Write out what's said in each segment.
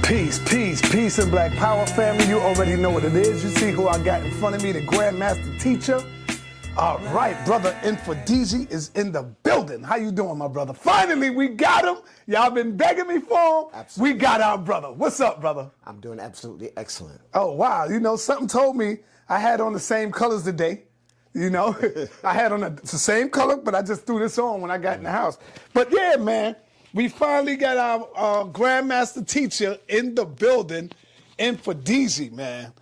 Peace, peace, peace and Black Power family. You already know what it is. You see who I got in front of me, the Grandmaster Teacher. All right, brother Infodigi is in the building. How you doing, my brother? Finally, we got him. Y'all been begging me for him. Absolutely. We got our brother. What's up, brother? I'm doing absolutely excellent. Oh, wow. You know, something told me I had on the same colors today. You know, I had on the same color, but I just threw this on when I got in the house. But yeah, man, we finally got our Grandmaster Teacher in the building, Infodigi, man.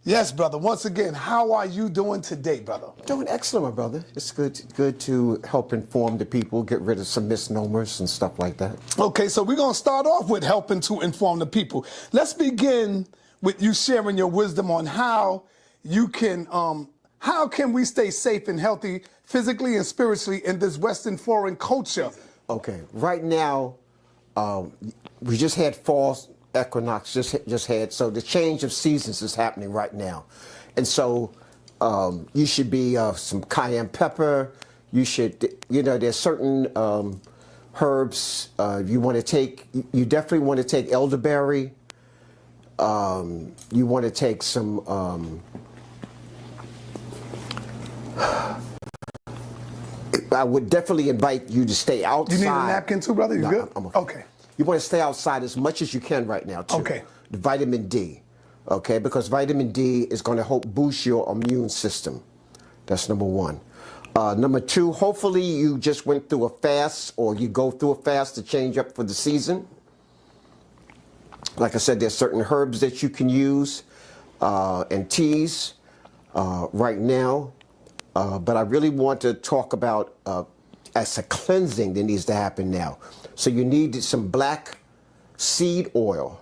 Yes, brother. Once again, how are you doing today, brother? Doing excellent, my brother. It's good to help inform the people, get rid of some misnomers and stuff like that. Okay, so we're going to start off with helping to inform the people. Let's begin with you sharing your wisdom on how you can, how can we stay safe and healthy physically and spiritually in this Western foreign culture? Okay, right now, we just had fall equinox, just had, so the change of seasons is happening right now. And so you should be some cayenne pepper, you should, you know, there's certain herbs you want to take, you definitely want to take elderberry, you want to take some, I would definitely invite you to stay outside. You need a napkin too, brother? You No, good? I'm okay. Okay. You want to stay outside as much as you can right now, too. Okay. The vitamin D, okay? Because vitamin D is going to help boost your immune system. That's number one. Number two, hopefully you just went through a fast or you go through a fast to change up for the season. Like I said, there's certain herbs that you can use and teas right now. But I really want to talk about as a cleansing that needs to happen now. So you need some black seed oil,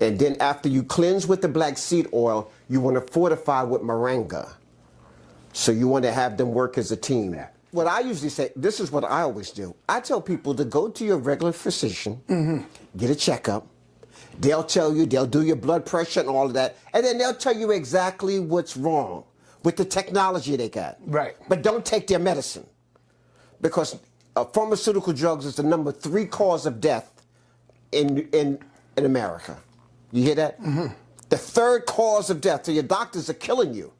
And then after you cleanse with the black seed oil, you want to fortify with moringa. So you want to have them work as a team. What I usually say, this is what I always do. I tell people to go to your regular physician, get a checkup. They'll tell you, they'll do your blood pressure and all of that, and then they'll tell you exactly what's wrong with the technology they got. Right. But don't take their medicine, because pharmaceutical drugs is the number 3 cause of death in America. You hear that? The 3rd cause of death. So your doctors are killing you.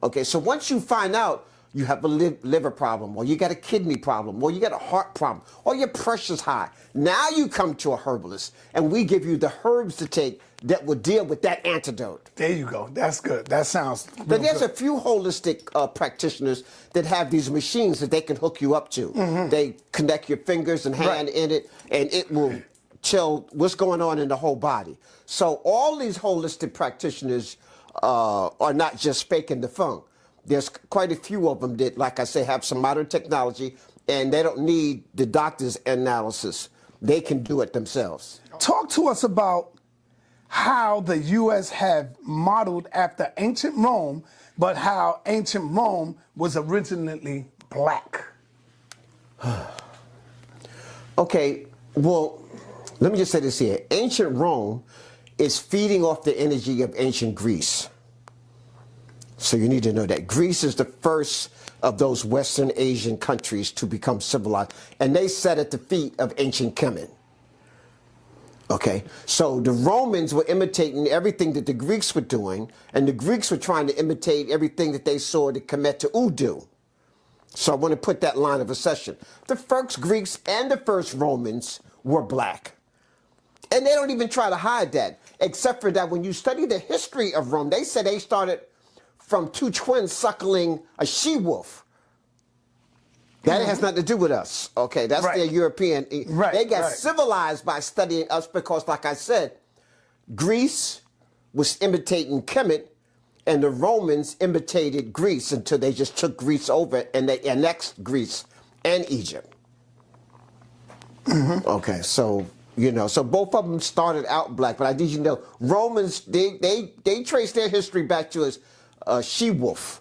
Okay, so once you find out you have a liver problem, or you got a kidney problem, or you got a heart problem, or your pressure's high, now you come to a herbalist, and we give you the herbs to take that will deal with that antidote. There you go. That's good. That sounds real But there's good. a few holistic practitioners that have these machines that they can hook you up to. They connect your fingers and hand in it, and it will tell what's going on in the whole body. So all these holistic practitioners are not just faking the funk. There's quite a few of them that, like I say, have some modern technology, and they don't need the doctor's analysis. They can do it themselves. Talk to us about how the U.S. have modeled after ancient Rome, but how ancient Rome was originally black. Okay, well, let me just say this here. Ancient Rome is feeding off the energy of ancient Greece. So you need to know that Greece is the first of those Western Asian countries to become civilized, and they sat at the feet of ancient Kemet. Okay, so the Romans were imitating everything that the Greeks were doing, and the Greeks were trying to imitate everything that they saw the Kemet do. So I want to put that line of accession. The first Greeks and the first Romans were black. And they don't even try to hide that, except for that when you study the history of Rome, they said they started from 2 twins suckling a she-wolf. That has nothing to do with us, okay? That's their European. They got civilized by studying us because, like I said, Greece was imitating Kemet, and the Romans imitated Greece until they just took Greece over, and they annexed Greece and Egypt. Okay, so, you know, so both of them started out black, but I need you to know, Romans, they trace their history back to us. She-wolf.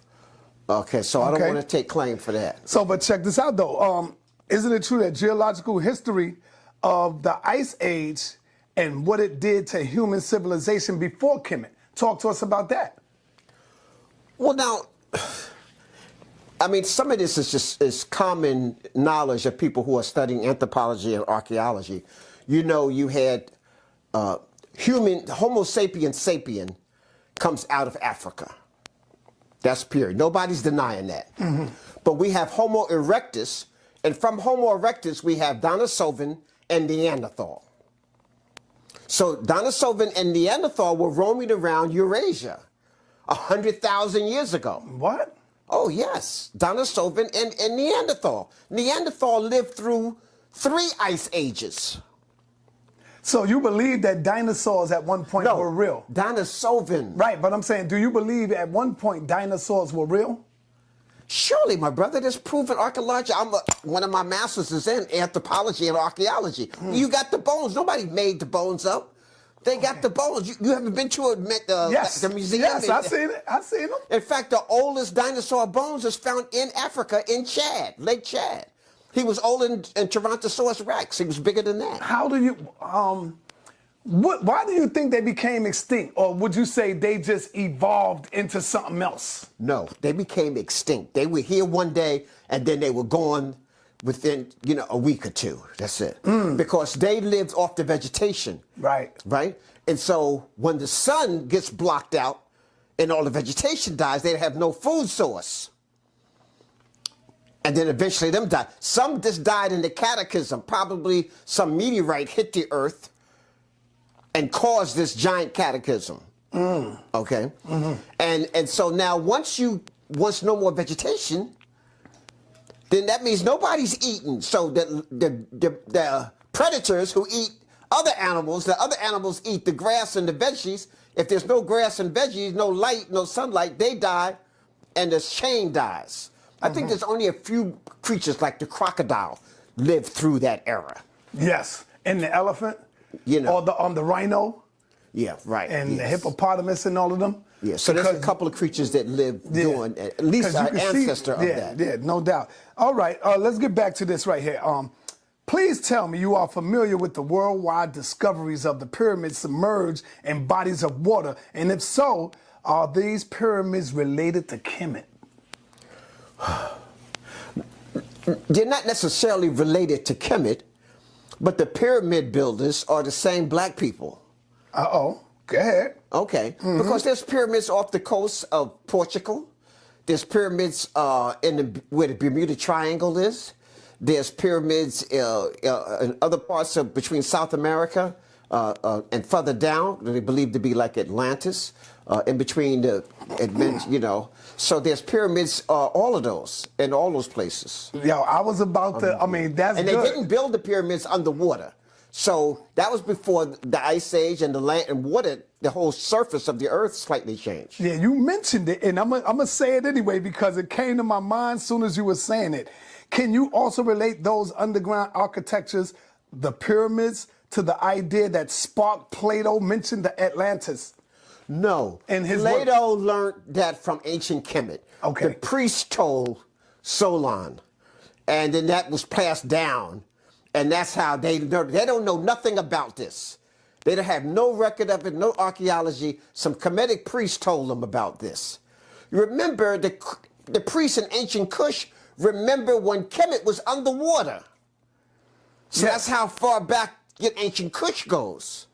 Okay, so I don't want to take claim for that. So, but check this out, though. Isn't it true that geological history of the Ice Age and what it did to human civilization before Kemet? Talk to us about that. Well, now, I mean, some of this is just common knowledge of people who are studying anthropology and archaeology. you know, you had Homo sapiens sapien comes out of Africa. That's period. Nobody's denying that. Mm-hmm. But we have Homo erectus, and from Homo erectus, we have Denisovan and Neanderthal. So Denisovan and Neanderthal were roaming around Eurasia 100,000 years ago. What? Oh, yes. Denisovan and Neanderthal. Neanderthal lived through 3 ice ages. So you believe that dinosaurs at one point were real? Denisovan. Right, but I'm saying, do you believe at one point dinosaurs were real? Surely, my brother, there's proven archaeology. One of my masters is in anthropology and archaeology. You got the bones. Nobody made the bones up. They got the bones. You haven't been to the museum? Yes, I seen it. I seen them. In fact, the oldest dinosaur bones is found in Africa, in Chad, Lake Chad. He was older than Tyrannosaurus Rex. He was bigger than that. How do you, why do you think they became extinct? Or would you say they just evolved into something else? No, they became extinct. They were here one day and then they were gone within, a week or two. That's it. Because they lived off the vegetation. Right. Right? And so when the sun gets blocked out and all the vegetation dies, they have no food source. And then eventually them died. Some just died in the cataclysm. Probably some meteorite hit the earth and caused this giant cataclysm. Okay? Mm-hmm. And so now once no more vegetation, then that means nobody's eating. So the predators who eat other animals, the other animals eat the grass and the veggies. If there's no grass and veggies, no light, no sunlight, they die and the chain dies. I think there's only a few creatures like the crocodile lived through that era. Yes, and the elephant, or the rhino. Yeah, right. And the hippopotamus and all of them. Yeah, so there's a couple of creatures that lived during, at least an ancestor of that. Yeah, no doubt. All right, let's get back to this right here. Please tell me you are familiar with the worldwide discoveries of the pyramids submerged in bodies of water, and if so, are these pyramids related to Kemet? They're not necessarily related to Kemet, but the pyramid builders are the same black people. Uh-oh. Go ahead. Okay. Because there's pyramids off the coast of Portugal. There's pyramids where the Bermuda Triangle is. There's pyramids in other parts of between South America and further down, they believe to be like Atlantis, in between So there's pyramids, all of those, in all those places. Yo, I was about to, that's and good. They didn't build the pyramids underwater. So that was before the Ice Age, and the land and water, the whole surface of the earth slightly changed. Yeah, you mentioned it, and I'm gonna say it anyway because it came to my mind as soon as you were saying it. Can you also relate those underground architectures, the pyramids, to the idea that sparked Plato mentioned the Atlantis? No. And Plato learned that from ancient Kemet. Okay. The priest told Solon, and then that was passed down, and that's how they don't know nothing about this. They don't have no record of it, no archaeology. Some Kemetic priest told them about this. You remember the priests in ancient Kush remember when Kemet was underwater. So that's how far back ancient Kush goes.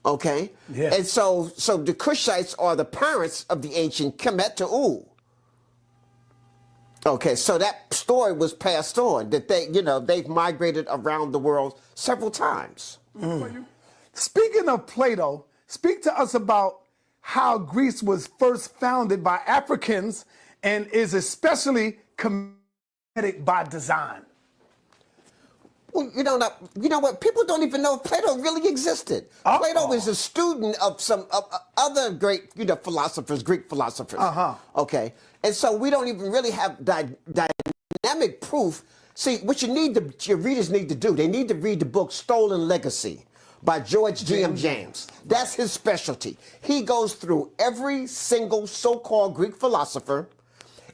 Okay? Yeah. And so the Kushites are the parents of the ancient Kemet. Okay, so that story was passed on, that they've migrated around the world several times. Speaking of Plato, speak to us about how Greece was first founded by Africans and is especially Kemetic by design. Well, you know what? People don't even know if Plato really existed. Plato was a student of some other great, philosophers, Greek philosophers. Okay, and so we don't even really have dynamic proof. See, what your readers need to do, they need to read the book Stolen Legacy by George G.M. James. That's his specialty. He goes through every single so-called Greek philosopher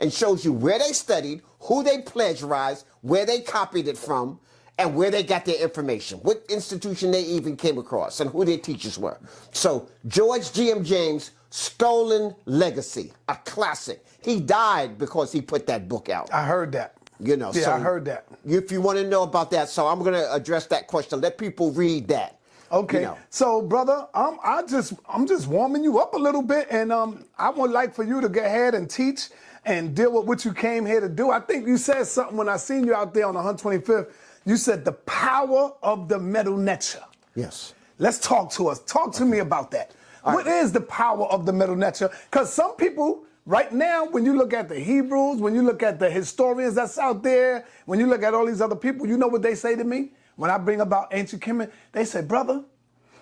and shows you where they studied, who they plagiarized, where they copied it from, and where they got their information, what institution they even came across, and who their teachers were. So George G.M. James, Stolen Legacy, a classic. He died because he put that book out. I heard that. You know, Yeah, so I heard that. if you want to know about that, so I'm going to address that question. Let people read that. Okay, You know. so brother, I'm just warming you up a little bit, and I would like for you to go ahead and teach and deal with what you came here to do. I think you said something when I seen you out there on the 125th. You said the power of the Medu Net. Yes. Let's talk to us. Talk to me about that. What is the power of the Medu Net? Because some people right now, when you look at the Hebrews, when you look at the historians that's out there, when you look at all these other people, you know what they say to me? When I bring about ancient Kemet, they say, brother,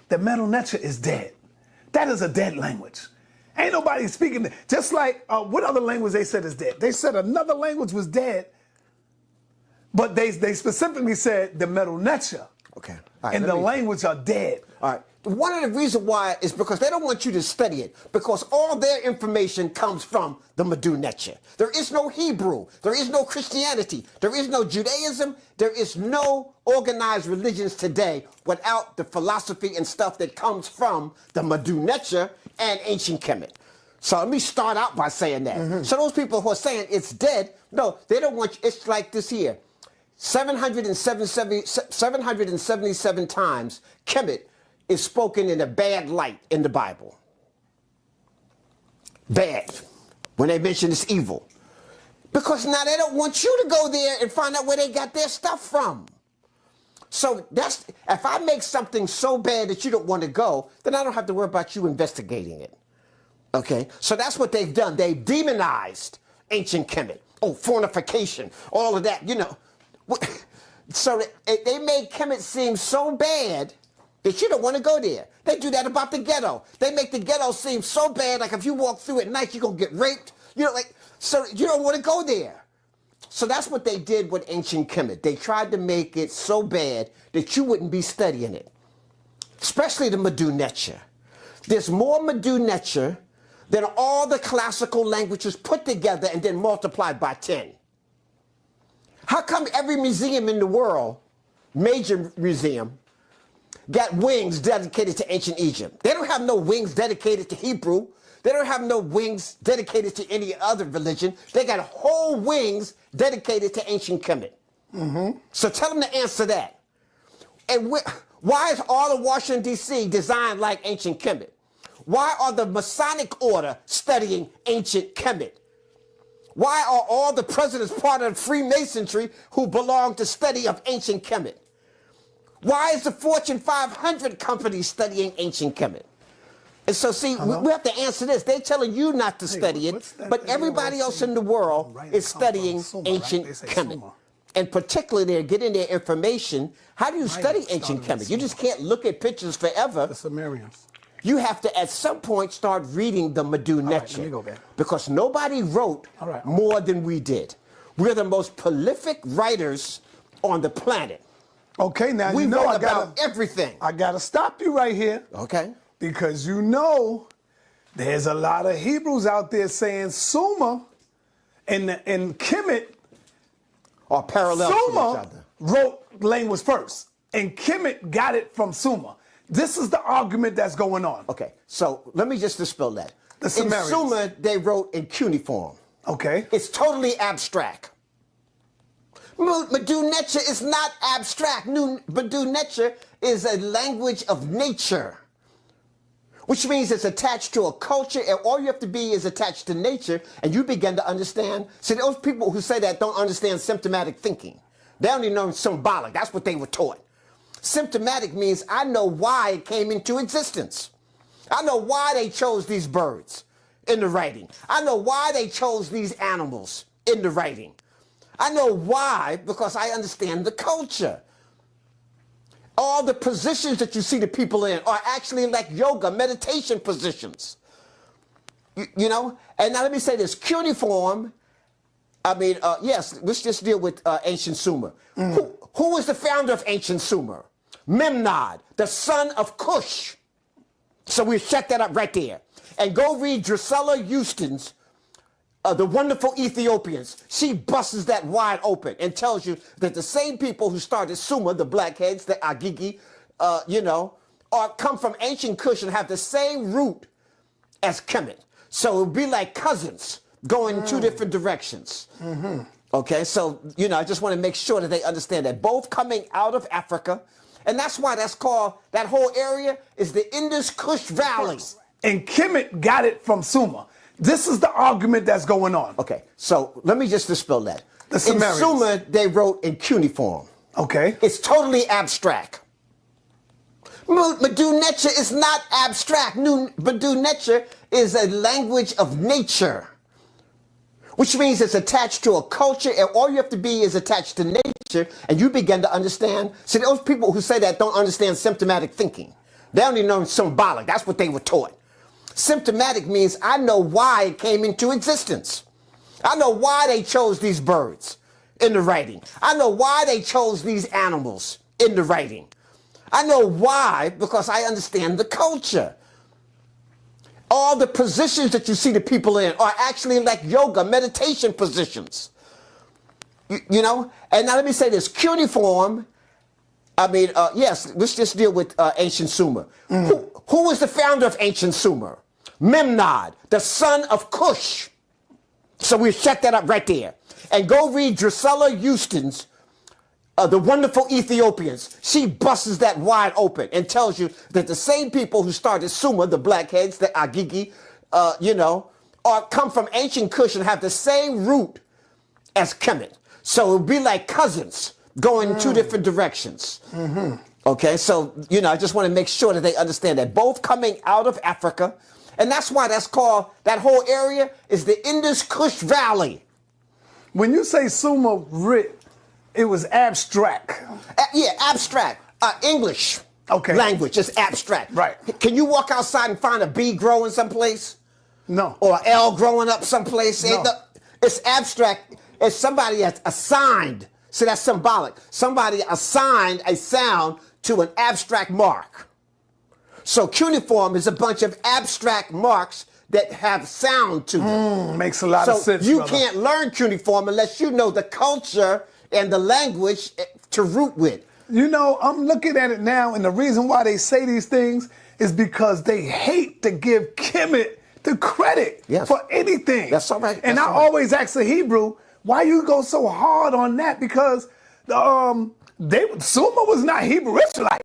the Medu Net is dead. That is a dead language. Ain't nobody speaking. Just like what other language they said is dead? They said another language was dead, but they specifically said the Medu Net. Okay. And the language are dead. All right. One of the reasons why is because they don't want you to study it, because all their information comes from the Medu Net. There is no Hebrew. There is no Christianity. There is no Judaism. There is no organized religions today without the philosophy and stuff that comes from the Medu Net and ancient Kemet. So let me start out by saying that. So those people who are saying it's dead, no, they don't want you. It's like this here. 777 times Kemet is spoken in a bad light in the Bible. Bad. When they mention it's evil. Because now they don't want you to go there and find out where they got their stuff from. So that's, if I make something so bad that you don't want to go, then I don't have to worry about you investigating it. Okay? So that's what they've done. They've demonized ancient Kemet. Oh, fornication, all of that, you know. So they made Kemet seem so bad that you don't want to go there. They do that about the ghetto. They make the ghetto seem so bad, like if you walk through at night, you're going to get raped. You know, like, so you don't want to go there. So that's what they did with ancient Kemet. They tried to make it so bad that you wouldn't be studying it. Especially the Medu Net. There's more Medu Net than all the classical languages put together and then multiplied by 10. How come every museum in the world, major museum, got wings dedicated to ancient Egypt? They don't have no wings dedicated to Hebrew. They don't have no wings dedicated to any other religion. They got whole wings dedicated to ancient Kemet. So tell them to answer that. And why is all of Washington, D.C. designed like ancient Kemet? Why are the Masonic order studying ancient Kemet? Why are all the presidents part of Freemasonry who belong to study of ancient Kemet? Why is the Fortune 500 company studying ancient Kemet? And so, see, we have to answer this. They're telling you not to study it, but everybody else in the world is studying ancient Kemet. And particularly, they're getting their information. How do you study ancient Kemet? You just can't look at pictures forever. The Sumerians. You have to, at some point, start reading the Medu Net. Let me go back. Because nobody wrote more than we did. We're the most prolific writers on the planet. Okay, now we you know wrote about everything. I gotta stop you right here. Okay. Because you know there's a lot of Hebrews out there saying Sumer and Kemet are parallel to each other. Wrote language first, and Kemet got it from Sumer. This is the argument that's going on. Okay, so let me just dispel that. The Sumerians. In Sumer, they wrote in cuneiform. Okay. It's totally abstract. Medu Net is not abstract. Medu Net is a language of nature, which means it's attached to a culture, and all you have to be is attached to nature, and you begin to understand. See, those people who say that don't understand symptomatic thinking. They only know symbolic. That's what they were taught. Symptomatic means I know why it came into existence. I know why they chose these birds in the writing. I know why they chose these animals in the writing. I know why, because I understand the culture. All the positions that you see the people in are actually like yoga, meditation positions. You know? And now let me say this. Cuneiform, yes, let's just deal with ancient Sumer. Who was the founder of ancient Sumer? Memnod, the son of Cush. So we shut that up right there. And go read Drusilla Houston's The Wonderful Ethiopians. She busts that wide open and tells you that the same people who started Sumer, the blackheads, the Agigi, come from ancient Cush and have the same root as Kemet. So it would be like cousins going in two different directions. Okay, so, you know, I just want to make sure that they understand that both coming out of Africa, and that's why that's called, that whole area is the Indus Kush Valley. And Kemet got it from Sumer. This is the argument that's going on. Okay, so let me just dispel that. The In Sumerians. Sumer, they wrote in cuneiform. Okay. It's totally abstract. Medu Net is not abstract. Medu Net is a language of nature, which means it's attached to a culture, and all you have to be is attached to nature, and you begin to understand. See, those people who say that don't understand symptomatic thinking. They only know symbolic. That's what they were taught. Symptomatic means I know why it came into existence. I know why they chose these birds in the writing. I know why they chose these animals in the writing. I know why, because I understand the culture. All the positions that you see the people in are actually like yoga, meditation positions. You know? And now let me say this. Cuneiform, yes, let's just deal with ancient Sumer. Who was the founder of ancient Sumer? Memnod, the son of Cush. So we check that up right there. And go read Drusilla Houston's The Wonderful Ethiopians. She busts that wide open and tells you that the same people who started Sumer, the blackheads, the Agigi, come from ancient Kush and have the same root as Kemet. So it would be like cousins going in two different directions. Okay, so, you know, I just want to make sure that they understand that both coming out of Africa, and that's why that's called, that whole area is the Indus Kush Valley. When you say Sumer writ, it was abstract. Yeah, abstract. English language is abstract. Right. Can you walk outside and find a bee growing someplace? No. Or an L growing up someplace? No. It's abstract. It's somebody has assigned. See, that's symbolic. Somebody assigned a sound to an abstract mark. So cuneiform is a bunch of abstract marks that have sound to them. Makes a lot of sense, So you brother. can't learn cuneiform unless you know the culture and the language to root with. You know, I'm looking at it now, and the reason why they say these things is because they hate to give Kemet the credit for anything. That's all right. And That's I all right. always ask the Hebrew, why you go so hard on that? Because Sumer was not Hebrew Israelites.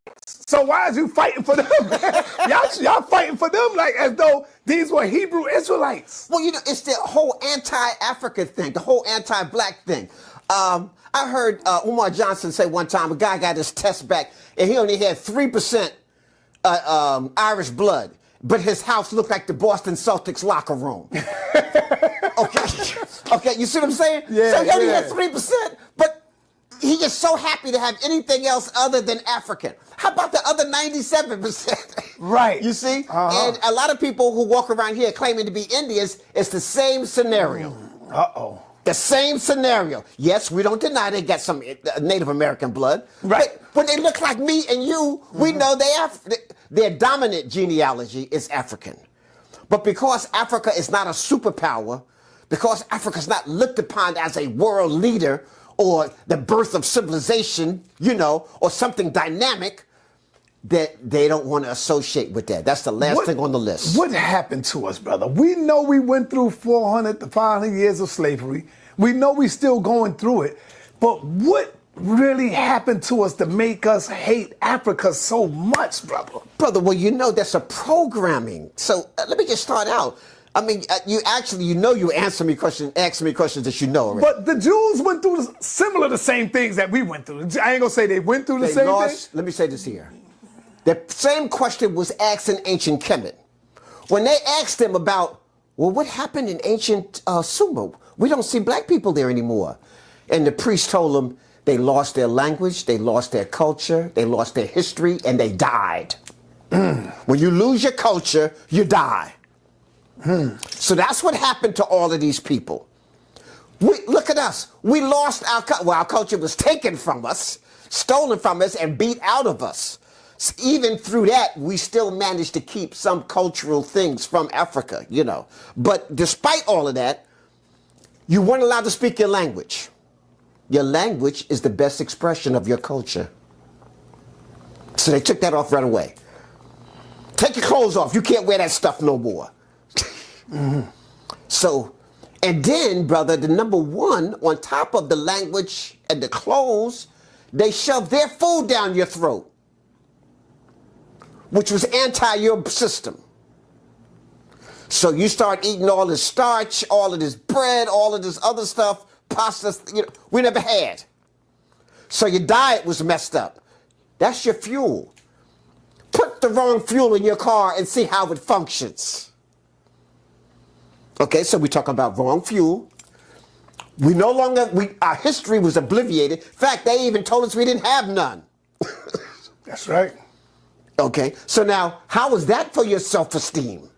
So why is you fighting for them? y'all fighting for them like as though these were Hebrew Israelites. Well, you know, it's the whole anti-African thing, the whole anti-black thing. I heard Umar Johnson say one time, a guy got his test back, and he only had 3% Irish blood, but his house looked like the Boston Celtics locker room. Okay, you see what I'm saying? Yeah, so he only yeah. had 3%, but he is so happy to have anything else other than African. How about the other 97%? Right. You see? And a lot of people who walk around here claiming to be Indians, it's the same scenario. Uh-oh. The same scenario. Yes, we don't deny they got some Native American blood. Right. But when they look like me and you, we know their dominant genealogy is African. But because Africa is not a superpower, because Africa is not looked upon as a world leader or the birth of civilization, you know, or something dynamic, that they don't want to associate with that. That's the last thing on the list. What happened to us, brother? We know we went through 400 to 500 years of slavery. We know we still going through it. But what really happened to us to make us hate Africa so much, brother? Brother, well, you know, that's a programming. So let me just start out. I mean, you answer me questions, asking me questions that you know already. But the Jews went through the same things that we went through. I ain't gonna say they went through the same thing. Let me say this here. The same question was asked in ancient Kemet. When they asked them about, well, what happened in ancient Sumer? We don't see black people there anymore. And the priest told them they lost their language, they lost their culture, they lost their history, and they died. When you lose your culture, you die. So that's what happened to all of these people. Look at us. We lost our culture was taken from us, stolen from us, and beat out of us. Even through that, we still managed to keep some cultural things from Africa, you know. But despite all of that, you weren't allowed to speak your language. Your language is the best expression of your culture. So they took that off right away. Take your clothes off. You can't wear that stuff no more. So And then, brother, the number one, on top of the language and the clothes, they shoved their food down your throat, which was anti your system. So you start eating all this starch, all of this bread, all of this other stuff, pasta, we never had. So your diet was messed up. That's your fuel. Put the wrong fuel in your car and see how it functions. Okay, so we talk about wrong fuel. We no longer, our history was obliviated. In fact, they even told us we didn't have none. That's right. Okay, so now, how is that for your self-esteem?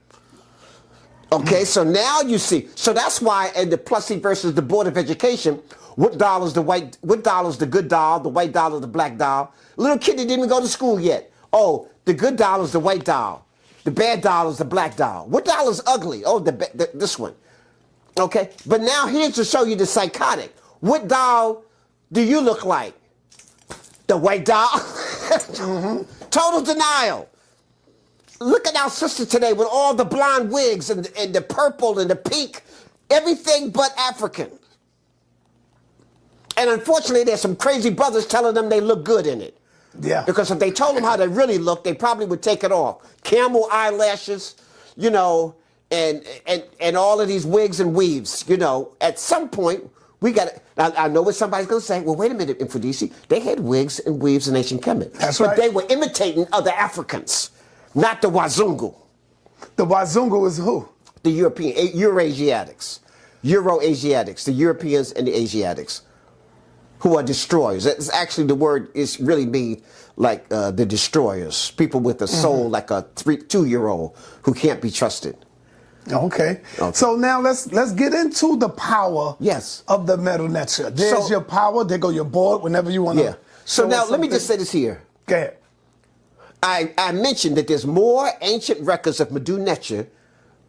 Okay, so now you see. So that's why in the Plessy versus the Board of Education, what doll is the good doll, the white doll is the black doll? Little kid that didn't even go to school yet. Oh, the good doll is the white doll. The bad doll is the black doll. What doll is ugly? Oh, this one. Okay, but now here's to show you the psychotic. What doll do you look like? The white doll? Total denial. Look at our sister today with all the blonde wigs and the purple and the pink, everything but African. And unfortunately, there's some crazy brothers telling them they look good in it. Yeah. Because if they told them how they really look, they probably would take it off. Camel eyelashes, and all of these wigs and weaves, At some point, we got to... I know what somebody's going to say. Well, wait a minute, Infodisi. They had wigs and weaves in ancient Kemet. That's but right. They were imitating other Africans, not the Wazungu. The Wazungu is who? The Eurasiatics. Euroasiatics, the Europeans and the Asiatics, who are destroyers. That's actually the word is really mean like the destroyers, people with a soul like a 2-year-old who can't be trusted. Okay. So now let's get into the power of the Medu Net. There's your power. There go your board whenever you want to. Yeah. So now let me just say this here. Go ahead. I mentioned that there's more ancient records of Medu Net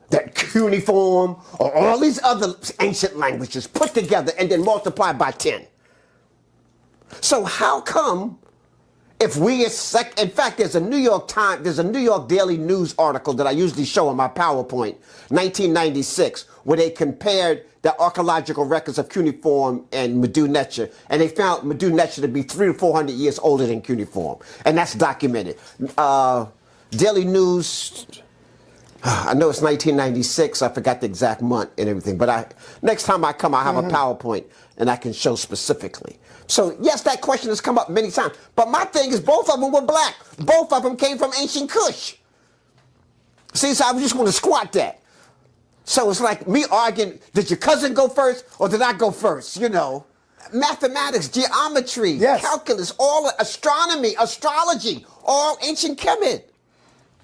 that cuneiform or all these other ancient languages put together and then multiplied by 10. So how come if we in fact, there's a New York Daily News article that I usually show on my PowerPoint, 1996, where they compared the archaeological records of cuneiform and Medu Net, and they found Medu Net to be 300 to 400 years older than cuniform, and that's documented. Daily News, I know it's 1996, I forgot the exact month and everything, but next time I come, I have a PowerPoint and I can show specifically. So, yes, that question has come up many times. But my thing is both of them were black. Both of them came from ancient Kush. See, so I was just going to squat that. So it's like me arguing, did your cousin go first or did I go first? Mathematics, geometry, calculus, all astronomy, astrology, all ancient Kemet.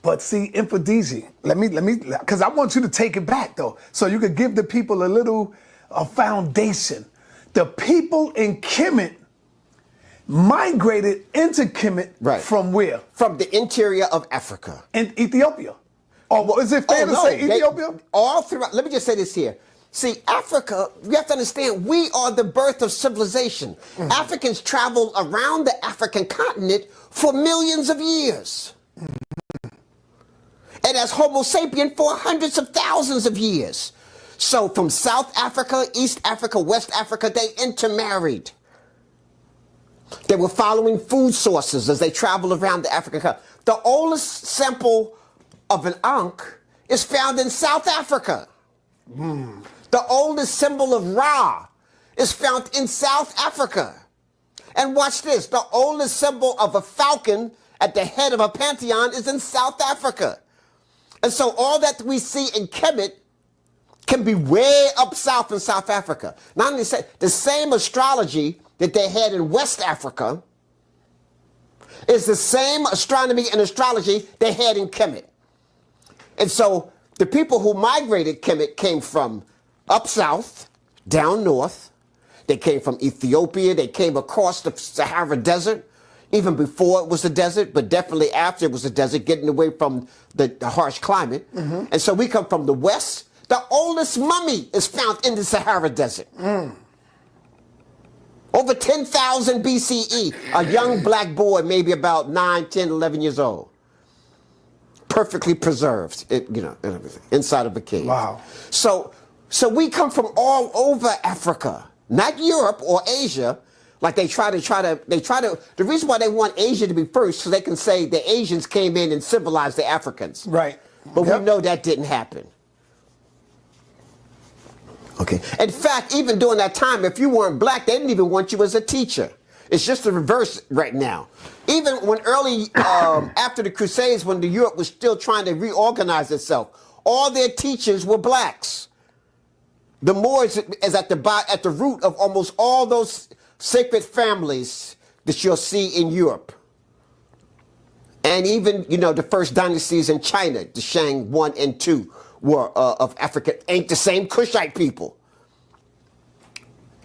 But see, Infodisi, let me, because I want you to take it back, though, so you could give the people a foundation. The people in Kemet migrated into Kemet from where? From the interior of Africa. In Ethiopia. Or is it fair to say Ethiopia? All throughout. Let me just say this here. See, Africa, you have to understand, we are the birth of civilization. Africans traveled around the African continent for millions of years. And as Homo sapien for hundreds of thousands of years. So from South Africa, East Africa, West Africa, they intermarried. They were following food sources as they traveled around the African continent. The oldest sample of an Ankh is found in South Africa. The oldest symbol of Ra is found in South Africa. And watch this, the oldest symbol of a falcon at the head of a pantheon is in South Africa. And so all that we see in Kemet can be way up south in South Africa. Not only the same astrology that they had in West Africa is the same astronomy and astrology they had in Kemet. And so the people who migrated Kemet came from up south, down north. They came from Ethiopia. They came across the Sahara Desert, even before it was a desert, but definitely after it was a desert, getting away from the harsh climate. And so we come from the west. The oldest mummy is found in the Sahara Desert. Over 10,000 BCE, a young black boy, maybe about 9, 10, 11 years old. Perfectly preserved, inside of a cave. Wow. So So we come from all over Africa, not Europe or Asia. Like the reason why they want Asia to be first, so they can say the Asians came in and civilized the Africans. Right. But we know that didn't happen. Okay. In fact, even during that time, if you weren't black, they didn't even want you as a teacher. It's just the reverse right now. Even when after the Crusades, when Europe was still trying to reorganize itself, all their teachers were blacks. The Moors is at the root of almost all those sacred families that you'll see in Europe. And even, the first dynasties in China, the Shang 1 and 2, were of Africa, ain't the same Kushite people.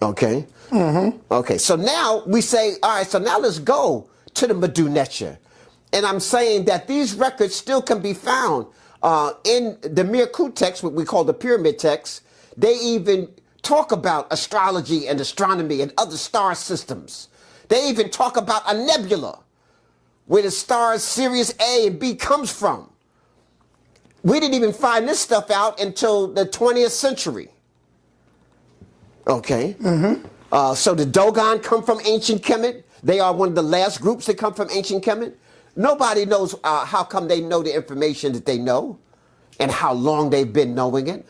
Okay? Mm-hmm. Okay, so now we say, all right, so now let's go to the Medu Net. And I'm saying that these records still can be found in the Mirku text, what we call the pyramid text. They even talk about astrology and astronomy and other star systems. They even talk about a nebula, where the stars Sirius A and B comes from. We didn't even find this stuff out until the 20th century. Okay. Mm-hmm. So the Dogon come from ancient Kemet. They are one of the last groups that come from ancient Kemet. Nobody knows how come they know the information that they know and how long they've been knowing it.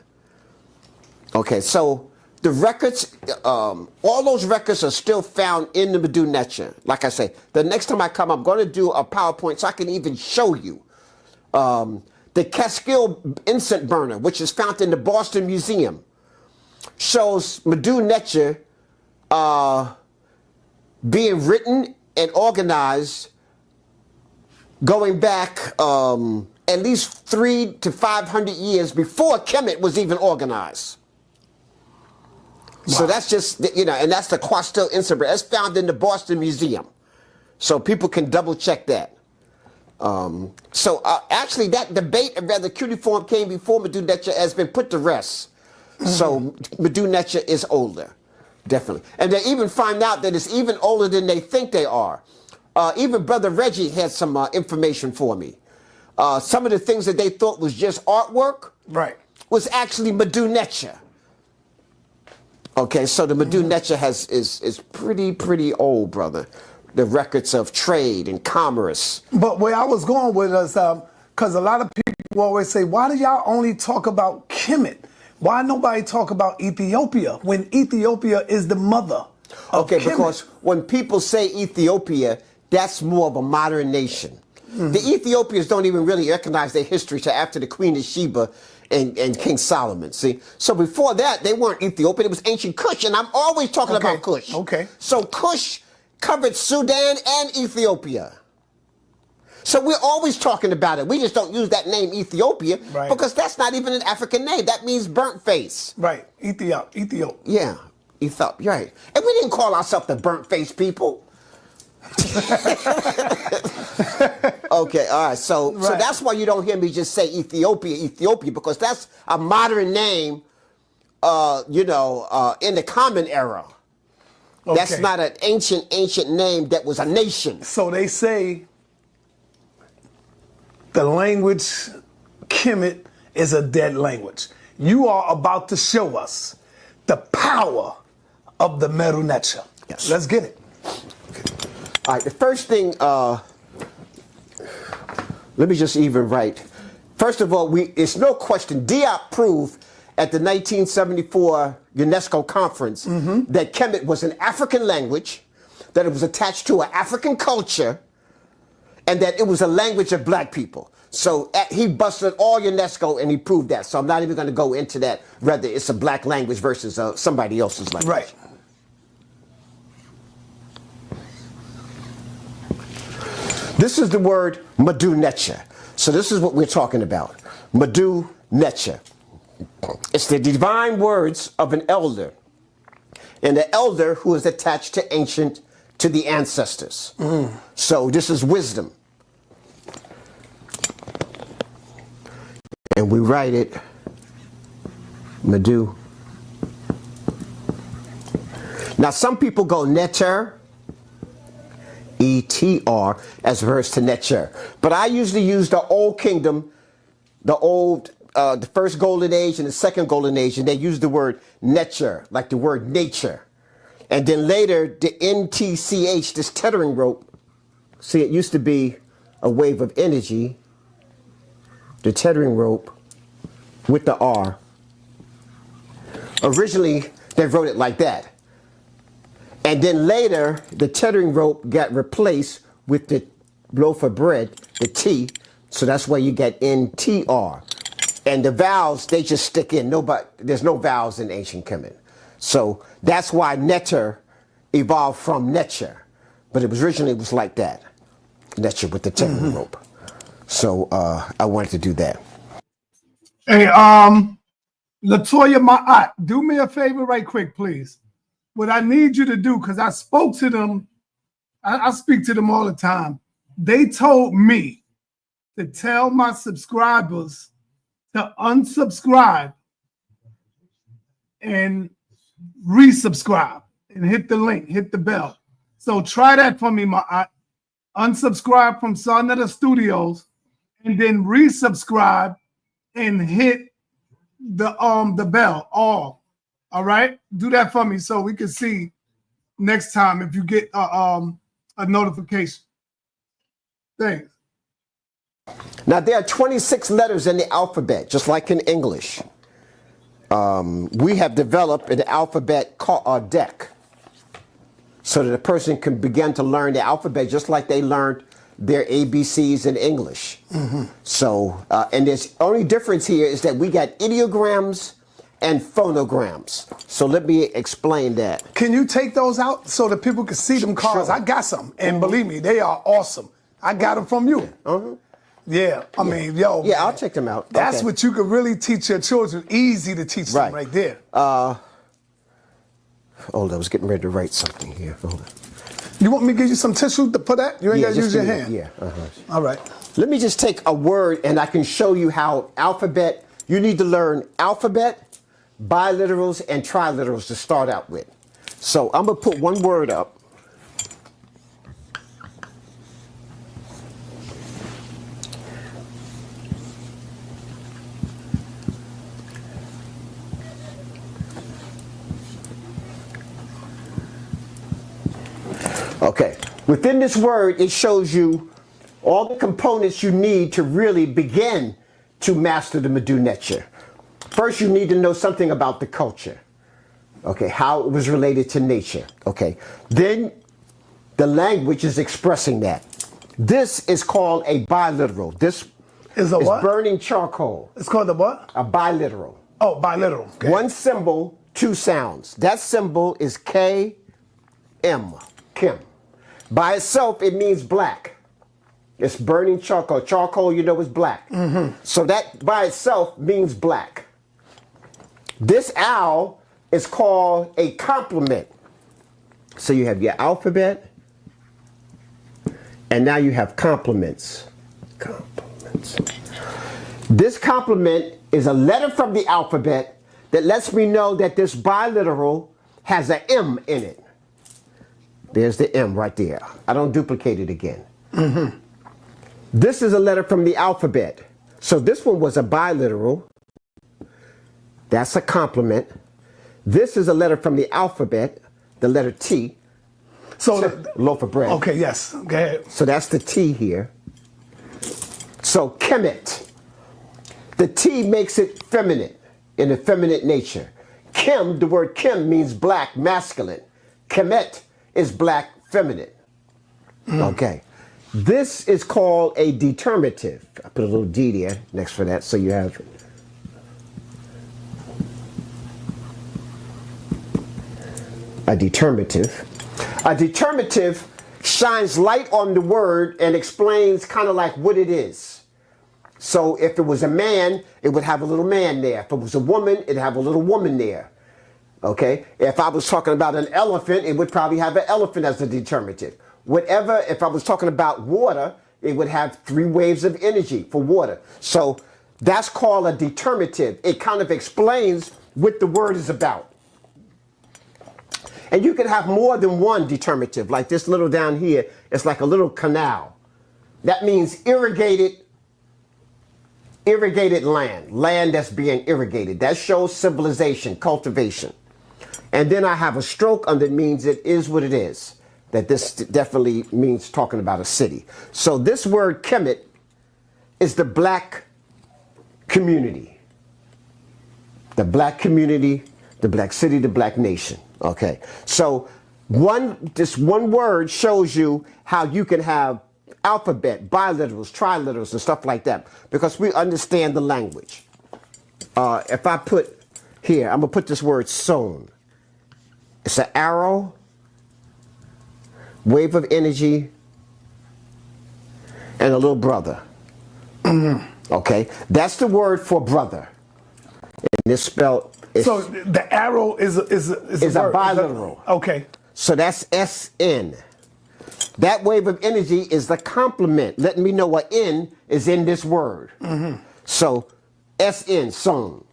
Okay, so the records, all those records are still found in the Medu Net. Like I say, the next time I come, I'm going to do a PowerPoint so I can even show you. The Catskill incense burner, which is found in the Boston Museum, shows Medu Net being written and organized going back at least 300 to 500 years before Kemet was even organized. Wow. So that's just, and that's the Catskill incense burner. That's found in the Boston Museum. So people can double check that. Actually, that debate of whether cuneiform came before Medu Net has been put to rest. Mm-hmm. So Medu Net is older, definitely. And they even find out that it's even older than they think they are. Even Brother Reggie had some information for me. Some of the things that they thought was just artwork was actually Medu Net. Okay, so the Medu Net is pretty old, brother. The records of trade and commerce. But where I was going with us, because a lot of people always say, why do y'all only talk about Kemet? Why nobody talk about Ethiopia when Ethiopia is the mother of Kemet? Because when people say Ethiopia, that's more of a modern nation. Mm-hmm. The Ethiopians don't even really recognize their history till after the Queen of Sheba and King Solomon, see? So before that, they weren't Ethiopian, it was ancient Kush, and I'm always talking about Kush. Okay. So Kush covered Sudan and Ethiopia. So we're always talking about it. We just don't use that name Ethiopia because that's not even an African name. That means burnt face. Right. Ethiop. Yeah. Ethiop. Right. And we didn't call ourselves the burnt face people. Okay. All right. So that's why you don't hear me just say Ethiopia, because that's a modern name, in the common era. Okay. That's not an ancient name that was a nation. So they say the language Kemet is a dead language. You are about to show us the power of the Medu Net. Yes. Let's get it. Okay. All right, the first thing, let me just even write. First of all, it's no question, Diop proved at the 1974 UNESCO conference that Kemet was an African language, that it was attached to an African culture, and that it was a language of black people. So he busted all UNESCO and he proved that. So I'm not even going to go into that, whether it's a black language versus somebody else's language. Right. This is the word Medu Net. So this is what we're talking about. Medu Net. It's the divine words of an elder. And the elder who is attached to the ancestors. So this is wisdom. And we write it Medu. Now some people go neter, E-T-R, as opposed to neter. But I usually use the Old Kingdom, the old the first golden age and the second golden age, and they used the word nature, like the word nature. And then later, the NTCH, this tethering rope, see, it used to be a wave of energy, the tethering rope with the R. Originally, they wrote it like that. And then later, the tethering rope got replaced with the loaf of bread, the T, so that's why you get NTR. And the vowels, they just stick in. There's no vowels in ancient Kemet. So that's why neter evolved from nature. But it was originally like that, nature with the tethering rope. So I wanted to do that. Hey, Latoya, my aunt, do me a favor right quick, please. What I need you to do, because I spoke to them, I speak to them all the time. They told me to tell my subscribers to unsubscribe and resubscribe and hit the link, hit the bell. So try that for me, my aunt. Unsubscribe from sa.neter Studios and then resubscribe and hit the bell. All right, do that for me so we can see next time if you get a notification. Thanks. Now there are 26 letters in the alphabet, just like in English. We have developed an alphabet called a deck, so that a person can begin to learn the alphabet just like they learned their ABCs in English. So, and the only difference here is that we got ideograms and phonograms. So let me explain that. Can you take those out so that people can see them cards? Sure. I got some, and believe me, they are awesome. I got them from you. Yeah, I mean, yo. Yeah, I'll check them out. That's Okay. what you could really teach your children. Easy to teach them right there. Hold on, I was getting ready to write something here. Hold on. You want me to give you some tissue for that? You ain't got to use your hand. Yeah. All right. Let me just take a word and I can show you how alphabet, you need to learn alphabet, biliterals, and triliterals to start out with. So I'm going to put one word up. Okay, within this word, it shows you all the components you need to really begin to master the Medu Net. First, you need to know something about the culture. Okay, how it was related to nature. Okay, then the language is expressing that. This is called a biliteral. This is what? Burning charcoal. It's called the what? A biliteral. Oh, biliteral. Okay. One symbol, two sounds. That symbol is K-M, Kim. By itself, it means black. It's burning charcoal. Charcoal, you know, is black. So that by itself means black. This owl is called a complement. So you have your alphabet, and now you have complements. Complements. This complement is a letter from the alphabet that lets me know that this biliteral has an M in it. There's the M right there. I don't duplicate it again. This is a letter from the alphabet. So this one was a biliteral. That's a complement. This is a letter from the alphabet, the letter T. So loaf of bread. Okay, yes. Go ahead. So that's the T here. So Kemet. The T makes it feminine, in a feminine nature. Kim, the word Kim means black, masculine. Kemet is black, feminine. Okay. This is called a determinative. I put a little D there next for that, so you have a determinative. A determinative shines light on the word and explains kind of like what it is. So if it was a man, it would have a little man there. If it was a woman, it'd have a little woman there. Okay? If I was talking about an elephant, it would probably have an elephant as a determinative. Whatever, if I was talking about water, it would have 3 waves of energy for water. So that's called a determinative. It kind of explains what the word is about. And you can have more than one determinative, like this little down here. It's like a little canal. That means irrigated irrigated land, land that's being irrigated. That shows civilization, cultivation. And then I have a stroke under, means it is what it is. That this definitely means talking about a city. So this word Kemet is the black community. The black community, the black city, the black nation. Okay. So this one word shows you how you can have alphabet, biliterals, triliterals, and stuff like that, because we understand the language. If I put here, I'm gonna put this word sown. It's an arrow, wave of energy, and a little brother. Okay, that's the word for brother. And it's spelled. So the arrow is a bilateral. Okay. So that's SN. That wave of energy is the complement, letting me know what N is in this word. So SN, sown.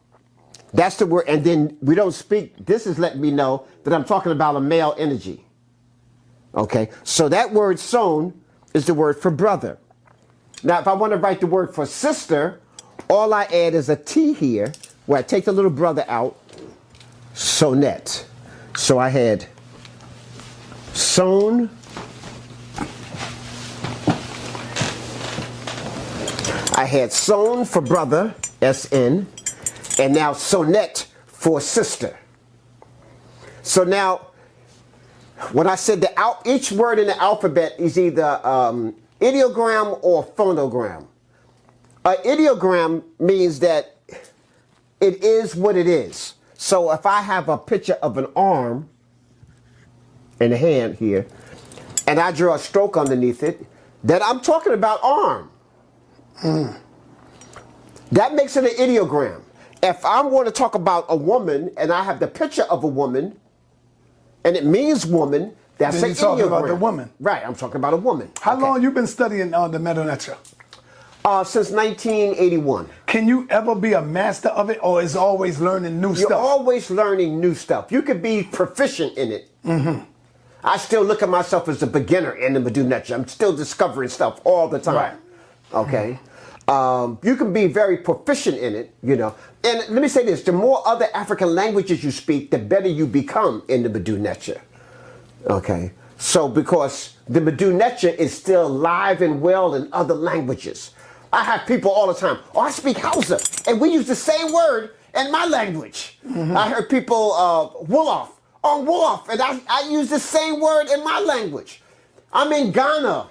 That's the word. And then we don't speak. This is letting me know that I'm talking about a male energy. Okay. So that word sown is the word for brother. Now, if I want to write the word for sister, all I add is a T here, where I take the little brother out, sa.neter. So I had sown, I had sown for brother, SN, and now sa.neter for sister. So now, when I said each word in the alphabet is either ideogram or phonogram. An ideogram means that it is what it is. So if I have a picture of an arm and a hand here, and I draw a stroke underneath it, then I'm talking about arm. That makes it an ideogram. If I want to talk about a woman and I have the picture of a woman and it means woman, that's an ideogram. Talking about the woman. Right, I'm talking about a woman. How long you been studying the Medu Net? Since 1981. Can you ever be a master of it, or is always learning new stuff? You're always learning new stuff. You could be proficient in it. I still look at myself as a beginner in the Medu Net. I'm still discovering stuff all the time. Right. Okay. You can be very proficient in it, you know. And let me say this, the more other African languages you speak, the better you become in the Medu Net. Okay. So because the Medu Net is still live and well in other languages. I have people all the time, oh, I speak Hausa, and we use the same word in my language. I heard people, Wolof, Wolof, and I use the same word in my language. I'm in Ghana.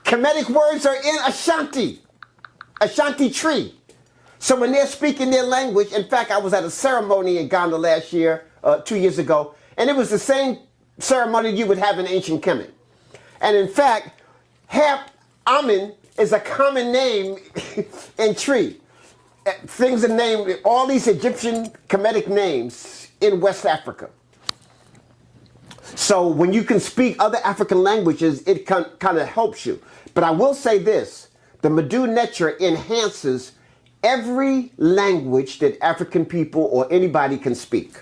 Kemetic words are in Ashanti tree. So when they're speaking their language, in fact, I was at a ceremony in Ghana last year, 2 years ago, and it was the same ceremony you would have in ancient Kemet. And in fact, Amen is a common name in tree. Things are named, all these Egyptian Kemetic names in West Africa. So when you can speak other African languages, it kind of helps you. But I will say this, the Medu Net enhances every language that African people or anybody can speak.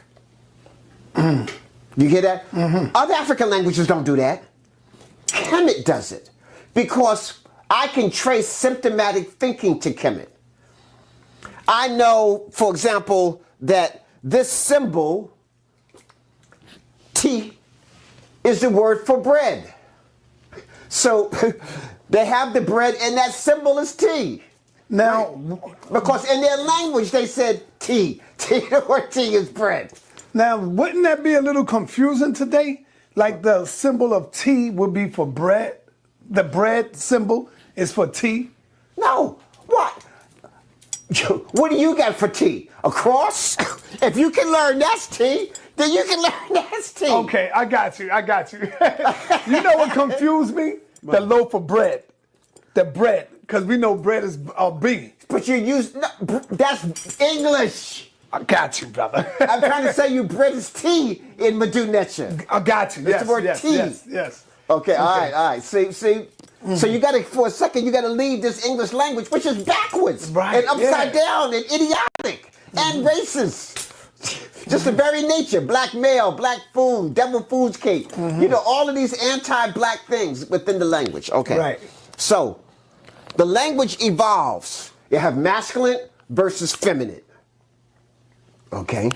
You hear that? Other African languages don't do that. Kemet does it. Because I can trace symptomatic thinking to Kemet. I know, for example, that this symbol, T, is the word for bread. So they have the bread and that symbol is T. Now, because in their language they said T. The word T is bread. Now, wouldn't that be a little confusing today? Like the symbol of T would be for bread. The bread symbol is for T. No. What? What do you got for T? A cross? If you can learn that's T, then you can learn that's T. Okay, I got you. You know what confused me? The loaf of bread. The bread. Because we know bread is B. But you use, no, that's English. I got you, brother. I'm trying to say bread is T in Medu Net. I got you. It's the word T. Yes. Okay, all right. See. So you got to, for a second, you got to leave this English language, which is backwards and upside down and idiotic and racist. Just the very nature, black male, black food, devil food's cake. You know, all of these anti-black things within the language. Okay. Right. So the language evolves. You have masculine versus feminine. Okay?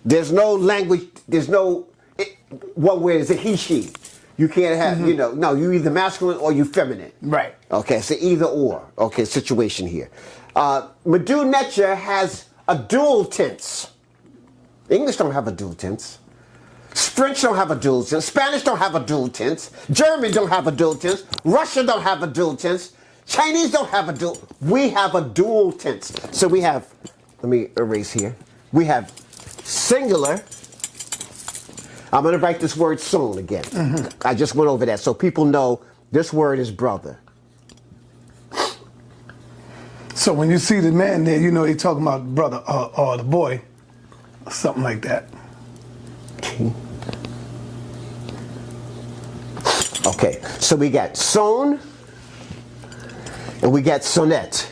There's no language, there's no, one way is a he, she. You can't have, no, you either masculine or you feminine. Right. Okay, so either or. Okay, situation here. Medu Net has a dual tense. English don't have a dual tense. French don't have a dual tense. Spanish don't have a dual tense. German don't have a dual tense. Russia don't have a dual tense. Chinese don't have a dual. We have a dual tense. So we have, let me erase here. We have singular. I'm going to write this word soon again. I just went over that so people know this word is brother. So when you see the man there, he's talking about brother or the boy, or something like that. Okay, so we got son and we got sonnet.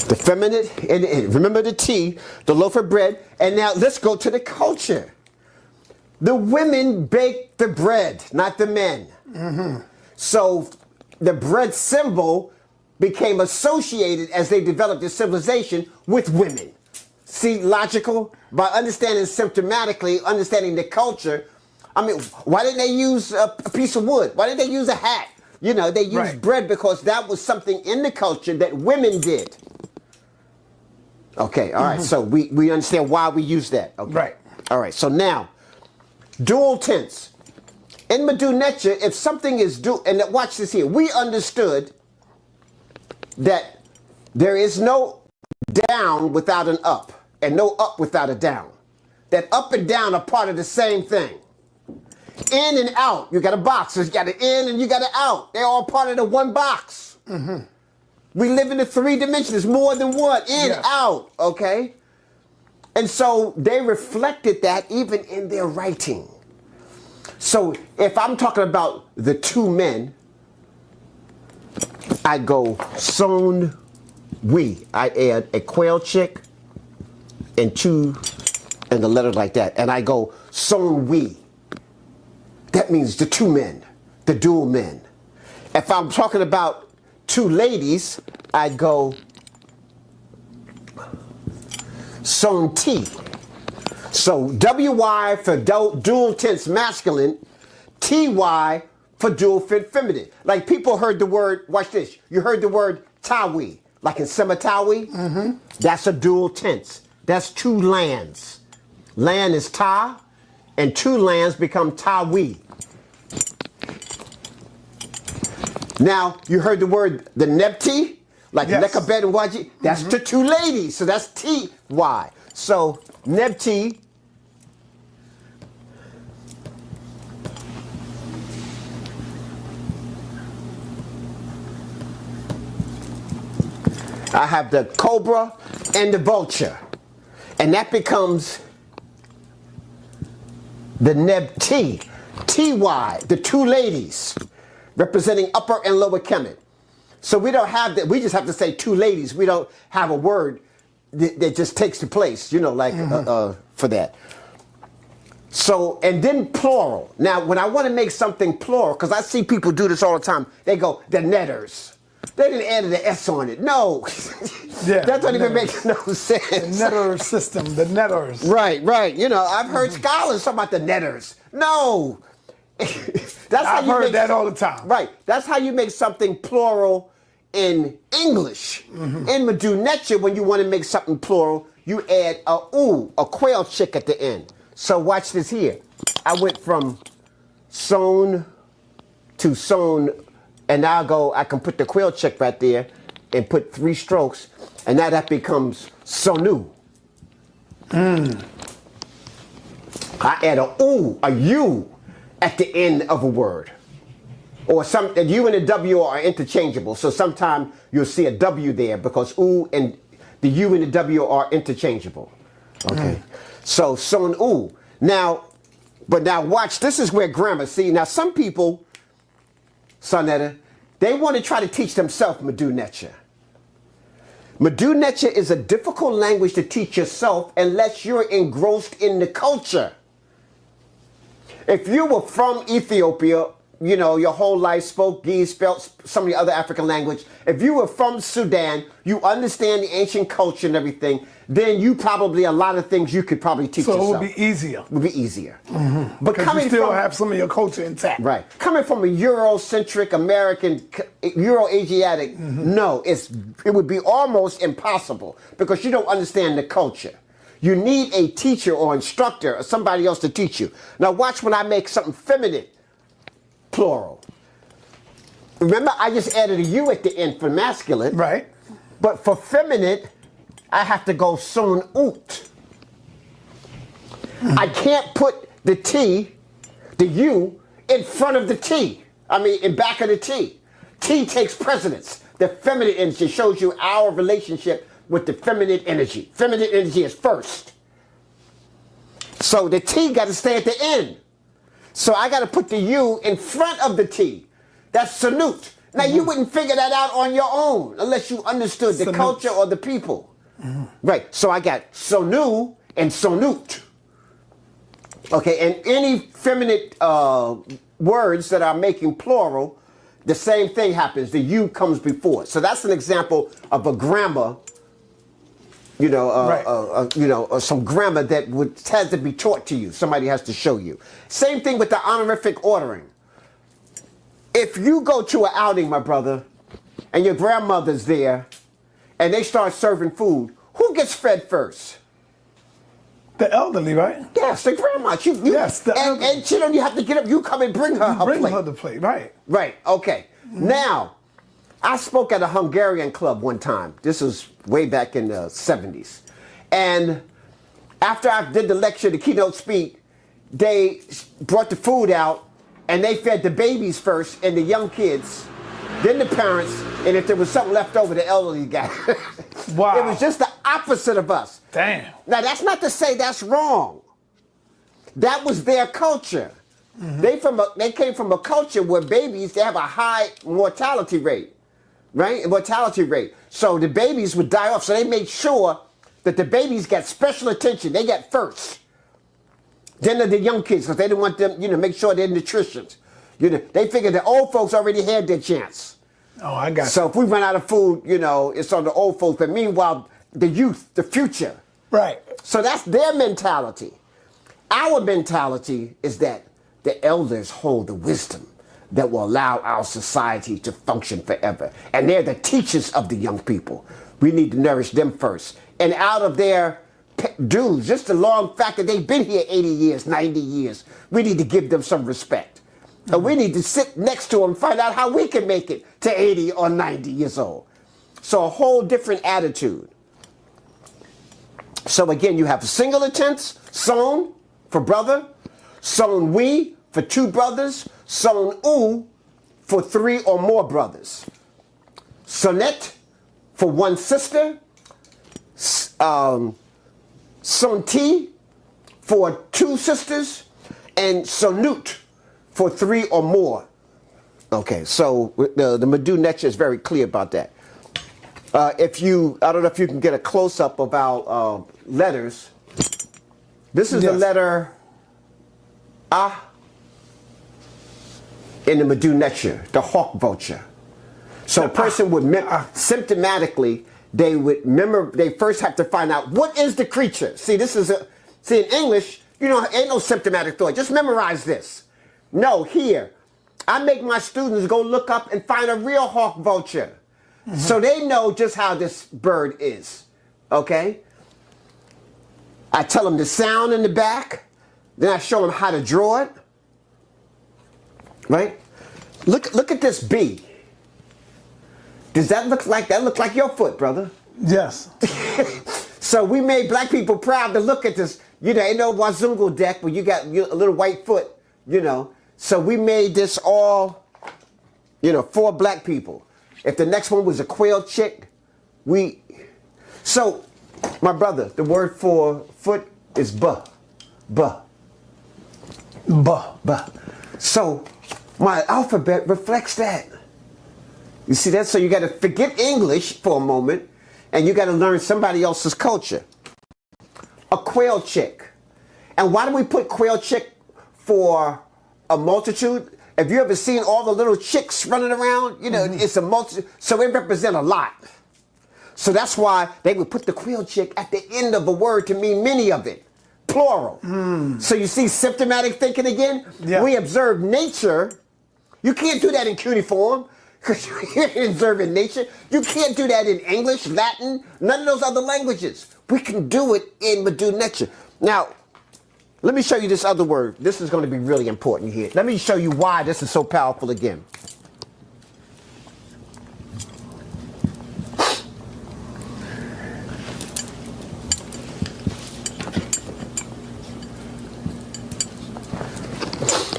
The feminine, and remember the T, the loaf of bread, and now let's go to the culture. The women bake the bread, not the men. So the bread symbol became associated as they developed their civilization with women. See, logical? By understanding symptomatically, understanding the culture. I mean, why didn't they use a piece of wood? Why didn't they use a hat? They used bread because that was something in the culture that women did. Okay, all right, so we understand why we use that. Okay. Right. All right, so now, dual tense. In Medu Net, if something is dual, and watch this here, we understood that there is no down without an up, and no up without a down. That up and down are part of the same thing. In and out, you got a box, so you got an in and you got an out. They're all part of the one box. We live in the 3 dimensions, more than one, in, out, okay? And so they reflected that even in their writing. So if I'm talking about the 2 men, I go son, we. I add a quail chick and 2 and the letter like that. And I go son, we. That means the 2 men, the dual men. If I'm talking about 2 ladies, I go son, T. So WY for dual tense masculine, TY for dual fit feminine. Like people heard the word, watch this, you heard the word Tawi, like in Symptomatic. That's a dual tense. That's 2 lands. Land is Ta, and 2 lands become Tawi. Now, you heard the word the Nepti, like Nekabet and Waji. That's the 2 ladies, so that's T-Y. So, Nepti, I have the cobra and the vulture. And that becomes the Nebti, T-Y, the 2 ladies, representing upper and lower Kemet. So we don't have that, we just have to say 2 ladies. We don't have a word that just takes the place, for that. So, and then plural. Now, when I want to make something plural, because I see people do this all the time, they go, the netters. They didn't add the S on it. No. That doesn't even make no sense. The netter system, the netters. Right. I've heard scholars talk about the netters. No. I've heard that all the time. Right. That's how you make something plural in English. In Medu Net, when you want to make something plural, you add a quail chick at the end. So watch this here. I went from son to son, and now I can put the quail chick right there and put 3 strokes, and now that becomes sonu. I add a U at the end of a word. Or the U and the W are interchangeable, so sometimes you'll see a W there because U and the U and the W are interchangeable. Okay. So son U. Now watch, this is where grammar, see, now some people, sa.neter, they want to try to teach themselves Medu Net. Medu Net is a difficult language to teach yourself unless you're engrossed in the culture. If you were from Ethiopia you know, your whole life, spoke Ge'ez, spelt some of the other African language, if you were from Sudan, you understand the ancient culture and everything, then you probably, a lot of things you could probably teach yourself. So it would be easier. It would be easier. Mm-hmm. But coming you still have some of your culture intact. Right. Coming from a Eurocentric, American, Euro-Asiatic, no, it would be almost impossible because you don't understand the culture. You need a teacher or instructor or somebody else to teach you. Now watch when I make something feminine, plural. Remember, I just added a U at the end for masculine. Right. But for feminine, I have to go sa.neter. I can't put the T, the U, in front of the T. I mean, in back of the T. T takes precedence. The feminine energy shows you our relationship with the feminine energy. Feminine energy is first. So the T got to stay at the end. So I got to put the U in front of the T. That's sa.neter. Now you wouldn't figure that out on your own unless you understood the culture or the people. Right. So I got sa.neter and sa.neter. Okay, and any feminine words that are making plural, the same thing happens. The U comes before it. So that's an example of a grammar, you know, some grammar that has to be taught to you. Somebody has to show you. Same thing with the honorific ordering. If you go to an outing, my brother, and your grandmother's there, and they start serving food, who gets fed first? The elderly, right? Yes, the grandma. Yes, the elderly. And she don't you have to get up. You come and bring her her plate. Bring her the plate, right. Right, okay. Now, I spoke at a Hungarian club one time. This was way back in the 70s. And after I did the lecture, the keynote speech, they brought the food out, and they fed the babies first and the young kids, then the parents, and if there was something left over, the elderly got it. Wow. It was just the opposite of us. Damn. Now, that's not to say that's wrong. That was their culture. They came from a culture where babies, they have a high mortality rate, right? Mortality rate. So the babies would die off. So they made sure that the babies got special attention. They got first. Then the young kids, because they didn't want them, you know, make sure they're nutrition. You know, they figured the old folks already had their chance. Oh, I got So if we run out of food, you know, it's on the old folks. But meanwhile, the youth, the future. Right. So that's their mentality. Our mentality is that the elders hold the wisdom that will allow our society to function forever. And they're the teachers of the young people. We need to nourish them first. And out of their dues, just the long fact that they've been here 80 years, 90 years, we need to give them some respect. And we need to sit next to them and find out how we can make it to 80 or 90 years old. So a whole different attitude. So again, you have singular tense, son for brother, son we for two brothers, son u for three or more brothers, sa.neter for one sister, son t for two sisters, and sa.neter for three or more. Okay, so the Medu Net is very clear about that. I don't know if you can get a close-up of our letters. This is the letter A in the Medu Net, the hawk vulture. So a person would, symptomatically, they first have to find out what is the creature. See, in English, you know, ain't no symptomatic thought. Just memorize this. No, here, I make my students go look up and find a real hawk vulture. So they know just how this bird is, okay? I tell them the sound in the back, then I show them how to draw it, right? Look at this bee. Does that look like your foot, brother? Yes. So we made black people proud to look at this. You know, ain't no Wazungu deck where you got a little white foot, you know. So we made this all, you know, for black people. If the next one was a quail chick, so my brother, the word for foot is ba. So my alphabet reflects that. You see that? So you got to forget English for a moment and you got to learn somebody else's culture. A quail chick. And why do we put quail chick for a multitude? If you ever seen all the little chicks running around, you know, it's a multi, so it represents a lot. So that's why they would put the Creole chick at the end of a word to mean many of it, plural. So you see symptomatic thinking again? Yeah. We observe nature. You can't do that in cuneiform because you're observing nature. You can't do that in English, Latin, none of those other languages. We can do it in Medu Net. Now, let me show you this other word. This is going to be really important here. Let me show you why this is so powerful again.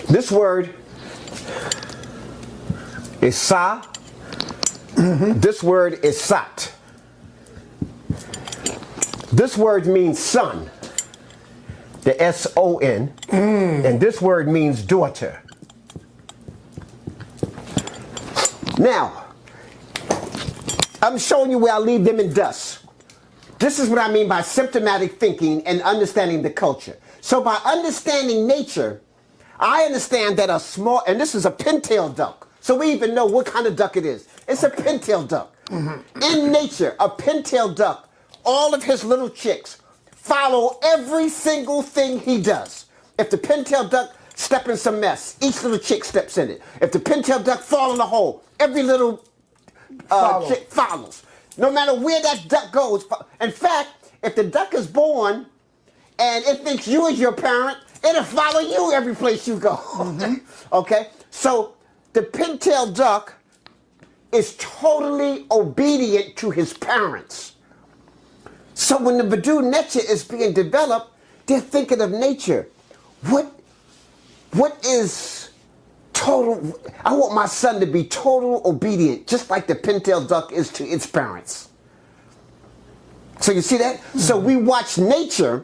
This word is sa. This word is sat. This word means son, the S-O-N, and this word means daughter. Now, I'm showing you where I leave them in dust. This is what I mean by symptomatic thinking and understanding the culture. So by understanding nature, I understand that a small, and this is a pintail duck, so we even know what kind of duck it is. It's a pintail duck. In nature, a pintail duck, all of his little chicks follow every single thing he does. If the pintail duck step in some mess, each little chick steps in it. If the pintail duck fall in a hole, every little chick follows. No matter where that duck goes. In fact, if the duck is born and it thinks you is your parent, it'll follow you every place you go. Okay? So the pintail duck is totally obedient to his parents. So when the Medu Net is being developed, they're thinking of nature. What is total? I want my son to be total obedient, just like the pintail duck is to its parents. So you see that? So we watched nature,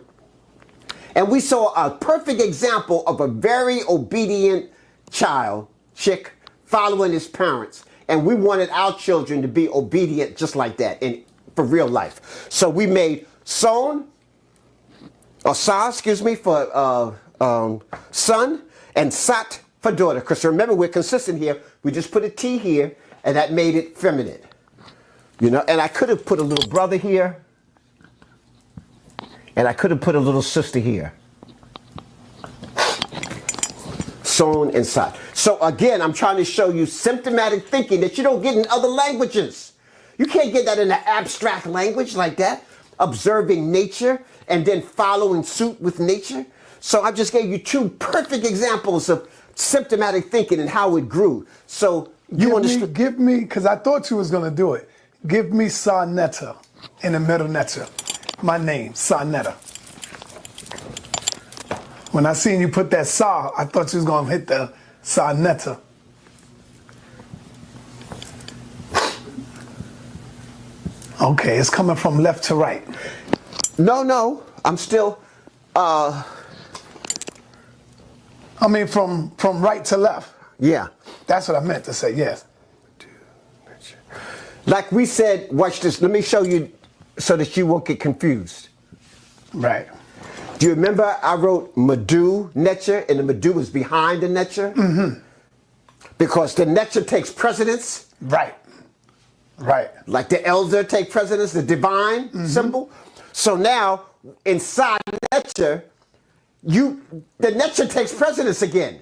and we saw a perfect example of a very obedient chick, following his parents. And we wanted our children to be obedient just like that for real life. So we made son, or sa, excuse me, for son, and sat for daughter. Because remember, we're consistent here. We just put a T here, and that made it feminine. You know, and I could have put a little brother here, and I could have put a little sister here. Son and sat. So again, I'm trying to show you symptomatic thinking that you don't get in other languages. You can't get that in an abstract language like that. Observing nature and then following suit with nature. So I just gave you two perfect examples of symptomatic thinking and how it grew. So you understood. Give me, because I thought you was going to do it. Give me sa.neter in the Medu Net. My name, sa.neter. When I seen you put that sa, I thought you was going to hit the sa.neter. Okay, it's coming from left to right. No, I'm still, I mean from right to left. Yeah. That's what I meant to say, yes. Like we said, watch this, let me show you so that you won't get confused. Right. Do you remember I wrote Medu Net, and the Medu is behind the Net? Because the Net takes precedence. Right. Right. Like the elder take precedence, the divine symbol. So now, inside nature, the nature takes precedence again.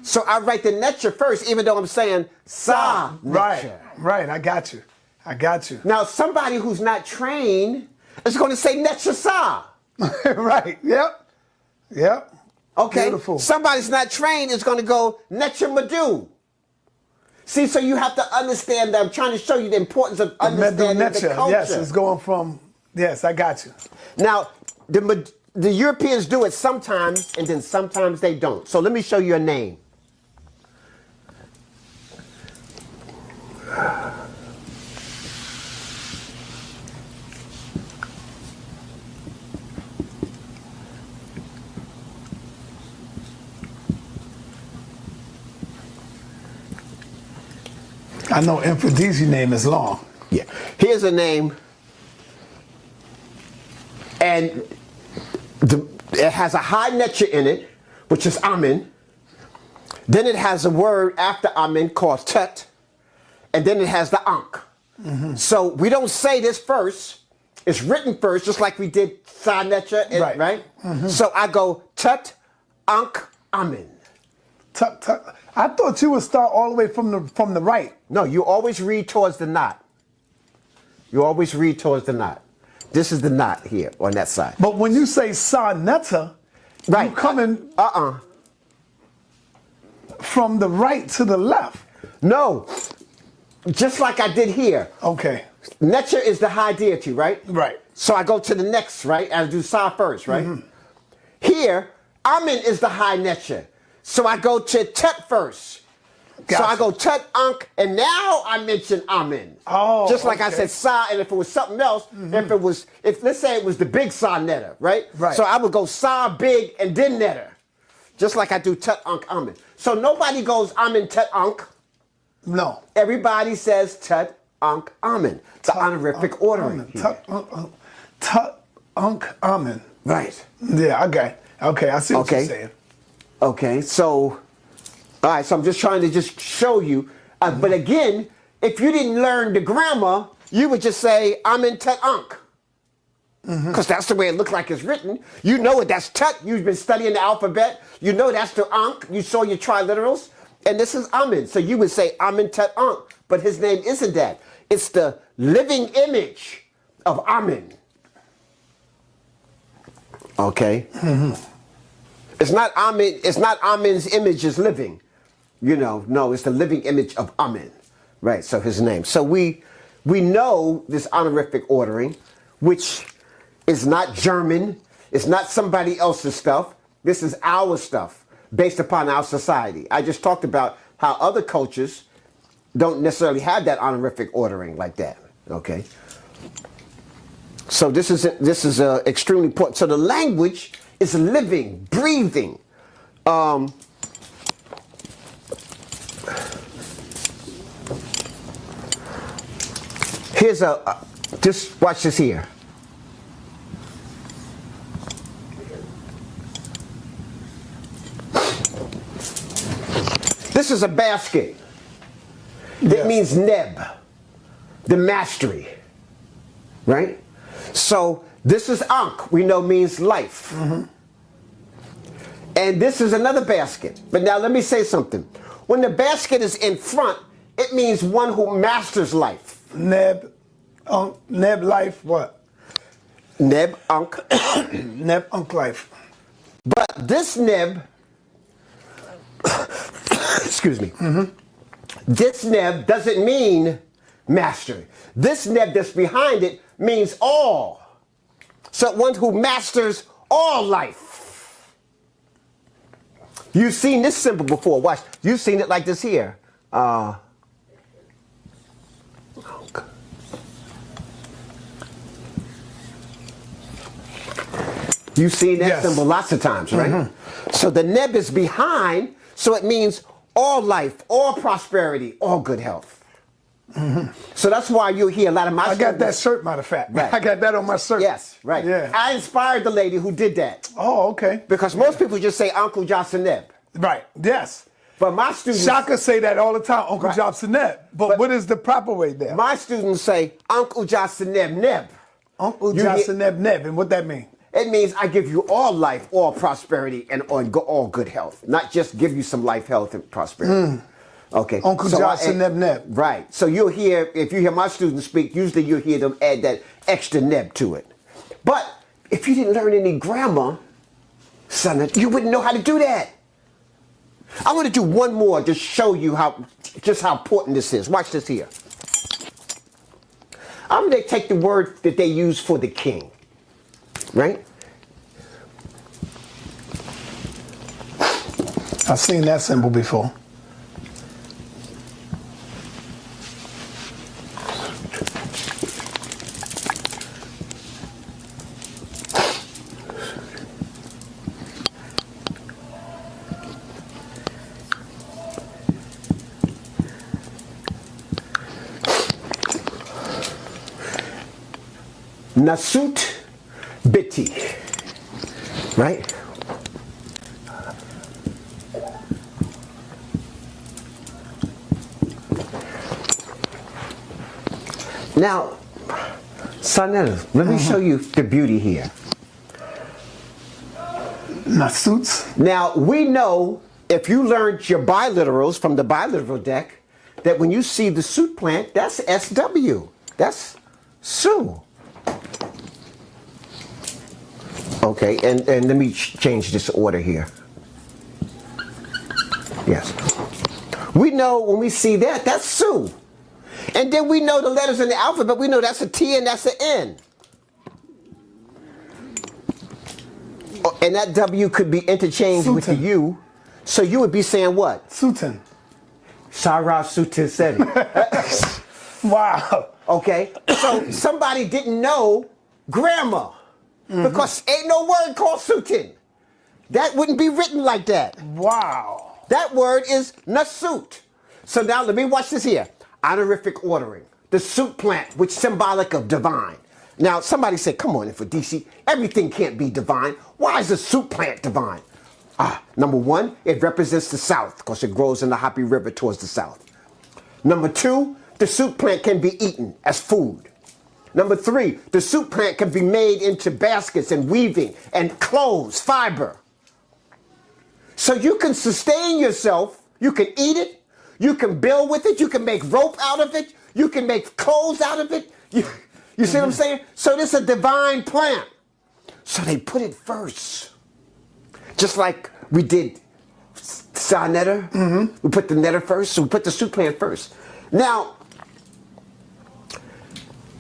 So I write the nature first, even though I'm saying sa. Right. Right. I got you. I got you. Now, somebody who's not trained is going to say nature sa. Right. Yep. Yep. Okay. Beautiful. Somebody's not trained is going to go nature Medu. See, so you have to understand that I'm trying to show you the importance of understanding the culture. Yes, it's going from, yes, I got you. Now, the Europeans do it sometimes, and then sometimes they don't. So let me show you a name. I know Infidesi's name is long. Yeah. Here's a name, and it has a high nature in it, which is Amen. Then it has a word after amen called tut, and then it has the ankh. So we don't say this first. It's written first, just like we did sa.neter, right? So I go tut, ankh, amen. Tut, tut. I thought you would start all the way from the right. No, you always read towards the knot. You always read towards the knot. This is the knot here on that side. But when you say sa.neter, right, you coming from the right to the left. No, just like I did here. Okay. Neter is the high deity, right? Right. So I go to the next, right? I do sa first, right? Here, amen is the high neter. So I go to tut first. Gotcha. So I go tut, ankh, and now I mention amen. Oh, just like I okay. said sa, and if it was something else, if let's say it was the big sa.neter, right? Right. So I would go sa big and then neter. Just like I do tut, ankh, amen. So nobody goes amen, tut, ankh. No. Everybody says tut, ankh, amen. The honorific ordering. Tut, ankh, amen. Right. Yeah, okay. Okay, I see what you're saying. Okay, so, all right, so I'm just trying to just show you. But again, if you didn't learn the grammar, you would just say, amen, tut, ankh. Because that's the way it looks like it's written. You know it, that's tut. You've been studying the alphabet. You know that's the ankh. You saw your triliterals. And this is amen. So you would say amen, tut, ankh. But his name isn't that. It's the living image of amen. Okay? It's not amen. It's not amen's image is living. You know, no, it's the living image of amen. Right, so his name. So we know this honorific ordering, which is not German. It's not somebody else's stuff. This is our stuff based upon our society. I just talked about how other cultures don't necessarily have that honorific ordering like that. Okay. So this is extremely important. So the language is living, breathing. Here's just watch this here. This is a basket. That means neb, the mastery, right? So this is ankh, we know means life. And this is another basket. But now let me say something. When the basket is in front, it means one who masters life. Neb life, what? Neb, ankh. Neb, ankh life. But this neb, excuse me, this neb doesn't mean mastery. This neb that's behind it means all. So one who masters all life. You've seen this symbol before. Watch. You've seen it like this here. You've seen that symbol lots of times, right? So the neb is behind, so it means all life, all prosperity, all good health. So that's why you'll hear a lot of my I got that shirt, matter of fact. Right. I got that on my shirt. Yes, right. Yeah. I inspired the lady who did that. Oh, okay. Because most people just say Uncle Johnson Neb. Right, yes. But my students... Shaka say that all the time, Uncle Right. Johnson Neb. But what is the proper way there? My students say Uncle Johnson Neb Neb. Uncle Johnson Neb Neb, and what that mean? It means I give you all life, all prosperity, and all good health. Not just give you some life, health, and prosperity. Okay. Uncle Johnson Neb Neb. Right. So you'll hear, if you hear my students speak, usually you'll hear them add that extra neb to it. But if you didn't learn any grammar, son, you wouldn't know how to do that. I want to do one more to show you how important this is. Watch this here. I'm going to take the word that they use for the king. Right? I've seen that symbol before. Nasut Biti, right? Now, sa.neter, let me show you the beauty here. Nasuts. Now, we know, if you learned your biliterals from the biliteral deck, that when you see the suit plant, that's SW. That's Su. Okay, and let me change this order here. Yes. We know when we see that, that's Su. And then we know the letters in the alphabet, we know that's a T and that's an N. And that W could be interchanged with the U. So you would be saying what? Sutin. Sarah Sutin said it. Wow. Okay, so somebody didn't know grammar because ain't no word called suitin. That wouldn't be written like that. Wow. That word is nasut. So now let me watch this here. Honorific ordering. The suit plant, which symbolic of divine. Now somebody said, come on, for DC, everything can't be divine. Why is the suit plant divine? Number one, it represents the south because it grows in the Hopi River towards the south. Number two, the suit plant can be eaten as food. Number three, the suit plant can be made into baskets and weaving and clothes, fiber. So you can sustain yourself, you can eat it, you can build with it, you can make rope out of it, you can make clothes out of it. You see what I'm saying? So this is a divine plant. So they put it first. Just like we did sa.neter. We put the netter first, so we put the suit plant first. Now,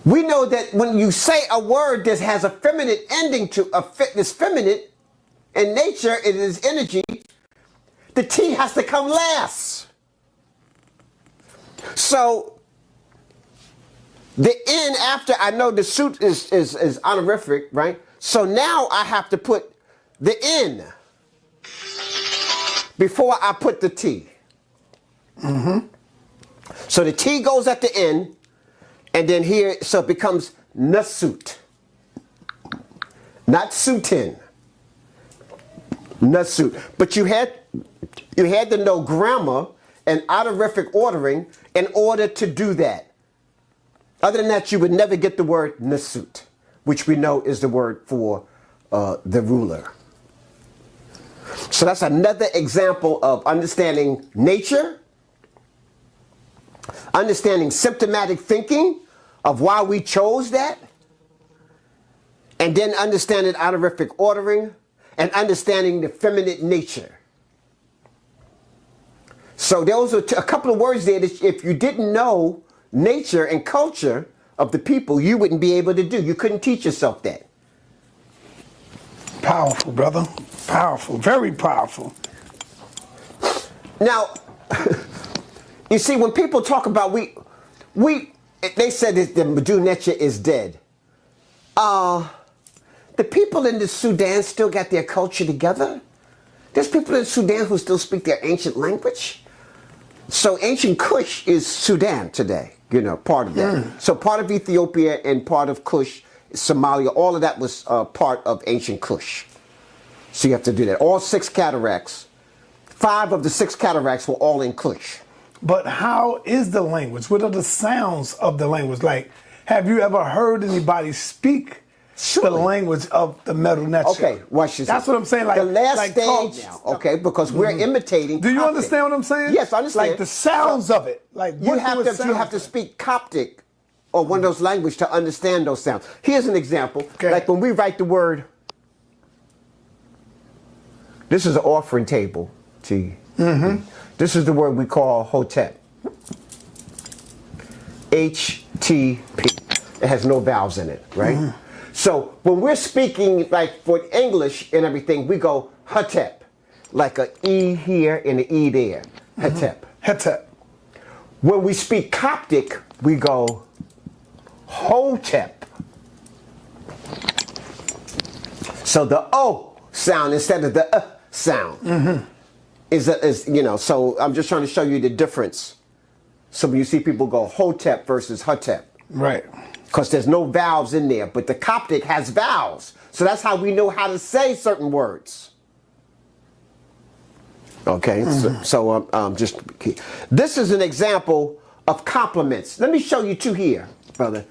we know that when you say a word that has a feminine ending to this feminine, in nature it is energy, the T has to come last. So the N after I know the suit is honorific, right? So now I have to put the N before I put the T. So the T goes at the end, and then here, so it becomes nasut. Not suitin. Nasut. But you had to know grammar and honorific ordering in order to do that. Other than that, you would never get the word nasut, which we know is the word for the ruler. So that's another example of understanding nature, understanding symptomatic thinking of why we chose that, and then understanding honorific ordering and understanding the feminine nature. So those are a couple of words there that if you didn't know nature and culture of the people, you wouldn't be able to do. You couldn't teach yourself that. Powerful, brother. Powerful. Very powerful. Now, you see, when people talk about they said that the Medu Net is dead. The people in the Sudan still got their culture together. There's people in Sudan who still speak their ancient language. So ancient Kush is Sudan today, part of that. So part of Ethiopia and part of Kush, Somalia, all of that was part of ancient Kush. So you have to do that. All 6 cataracts, 5 of the 6 cataracts were all in Kush. But how is the language? What are the sounds of the language? Like, have you ever heard anybody speak the language of the Medu Net? Okay, watch this. That's what I'm saying. Like the last stage now, okay, because we're imitating. Do you Coptic. understand what I'm saying? Yes, I understand. Like the sounds of it. Like you have to speak Coptic or one of those languages to understand those sounds. Here's an example. Okay. Like when we write the word. This is an offering table to you. This is the word we call Hotep. HTP. It has no vowels in it, right? So when we're speaking, like for English and everything, we go Hotep. Like a E here and an E there. Hotep. Hetep. When we speak Coptic, we go Hotep. So the O sound instead of the sound is so I'm just trying to show you the difference. So when you see people go Hotep versus Hotep. Right. Because there's no vowels in there, but the Coptic has vowels. So that's how we know how to say certain words. Okay, this is an example of compliments. Let me show you 2 here. brother,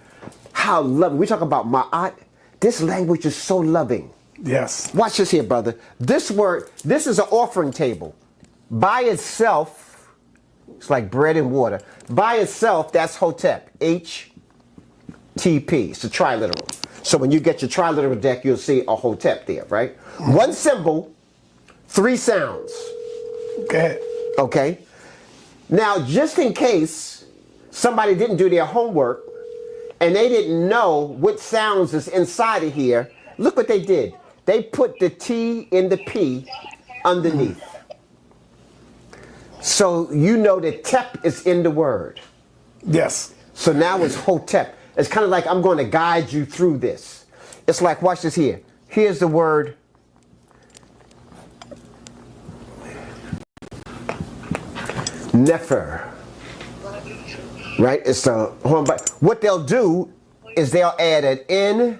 how loving. We talk about ma'at. This language is so loving. Yes. Watch this here, brother. This word, this is an offering table. By itself, it's like bread and water. By itself, that's Hotep. H-T-P. It's a triliteral. So when you get your triliteral deck, you'll see a Hotep there, right? One symbol, 3 sounds. Okay. Okay? Now, just in case somebody didn't do their homework and they didn't know what sounds is inside of here, look what they did. They put the T in the P underneath. So you know that Tep is in the word. Yes. So now it's Hotep. It's kind of like I'm going to guide you through this. It's like, watch this here. Here's the word Nefer. Right? It's a what they'll do is they'll add an N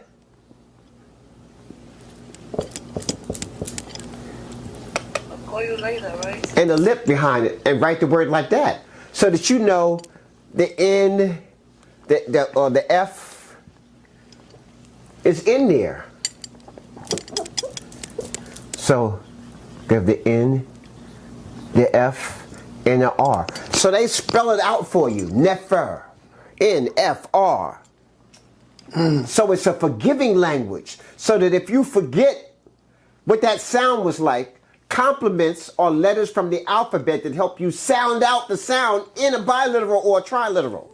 Call you later, right? and a lip behind it and write the word like that. So that you know the N or the F is in there. So they have the N, the F, and the R. So they spell it out for you. Nefer. N-F-R. So it's a forgiving language. So that if you forget what that sound was like, complements are letters from the alphabet that help you sound out the sound in a biliteral or a triliteral.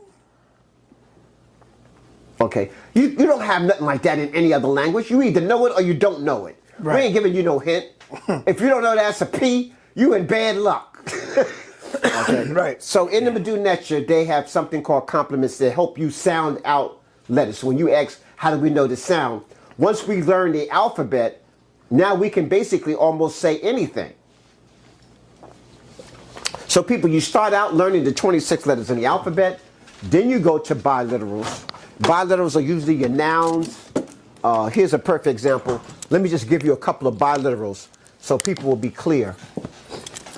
Okay, you don't have nothing like that in any other language. You either know it or you don't know it. Right. We ain't giving you no hint. If you don't know that's a P, you in bad luck. Okay. Right. So in the Medu Net, they have something called complements that help you sound out letters. So when you ask, how do we know the sound? Once we learn the alphabet, now we can basically almost say anything. So people, you start out learning the 26 letters in the alphabet, then you go to biliterals. Biliterals are usually your nouns. Here's a perfect example. Let me just give you a couple of biliterals so people will be clear.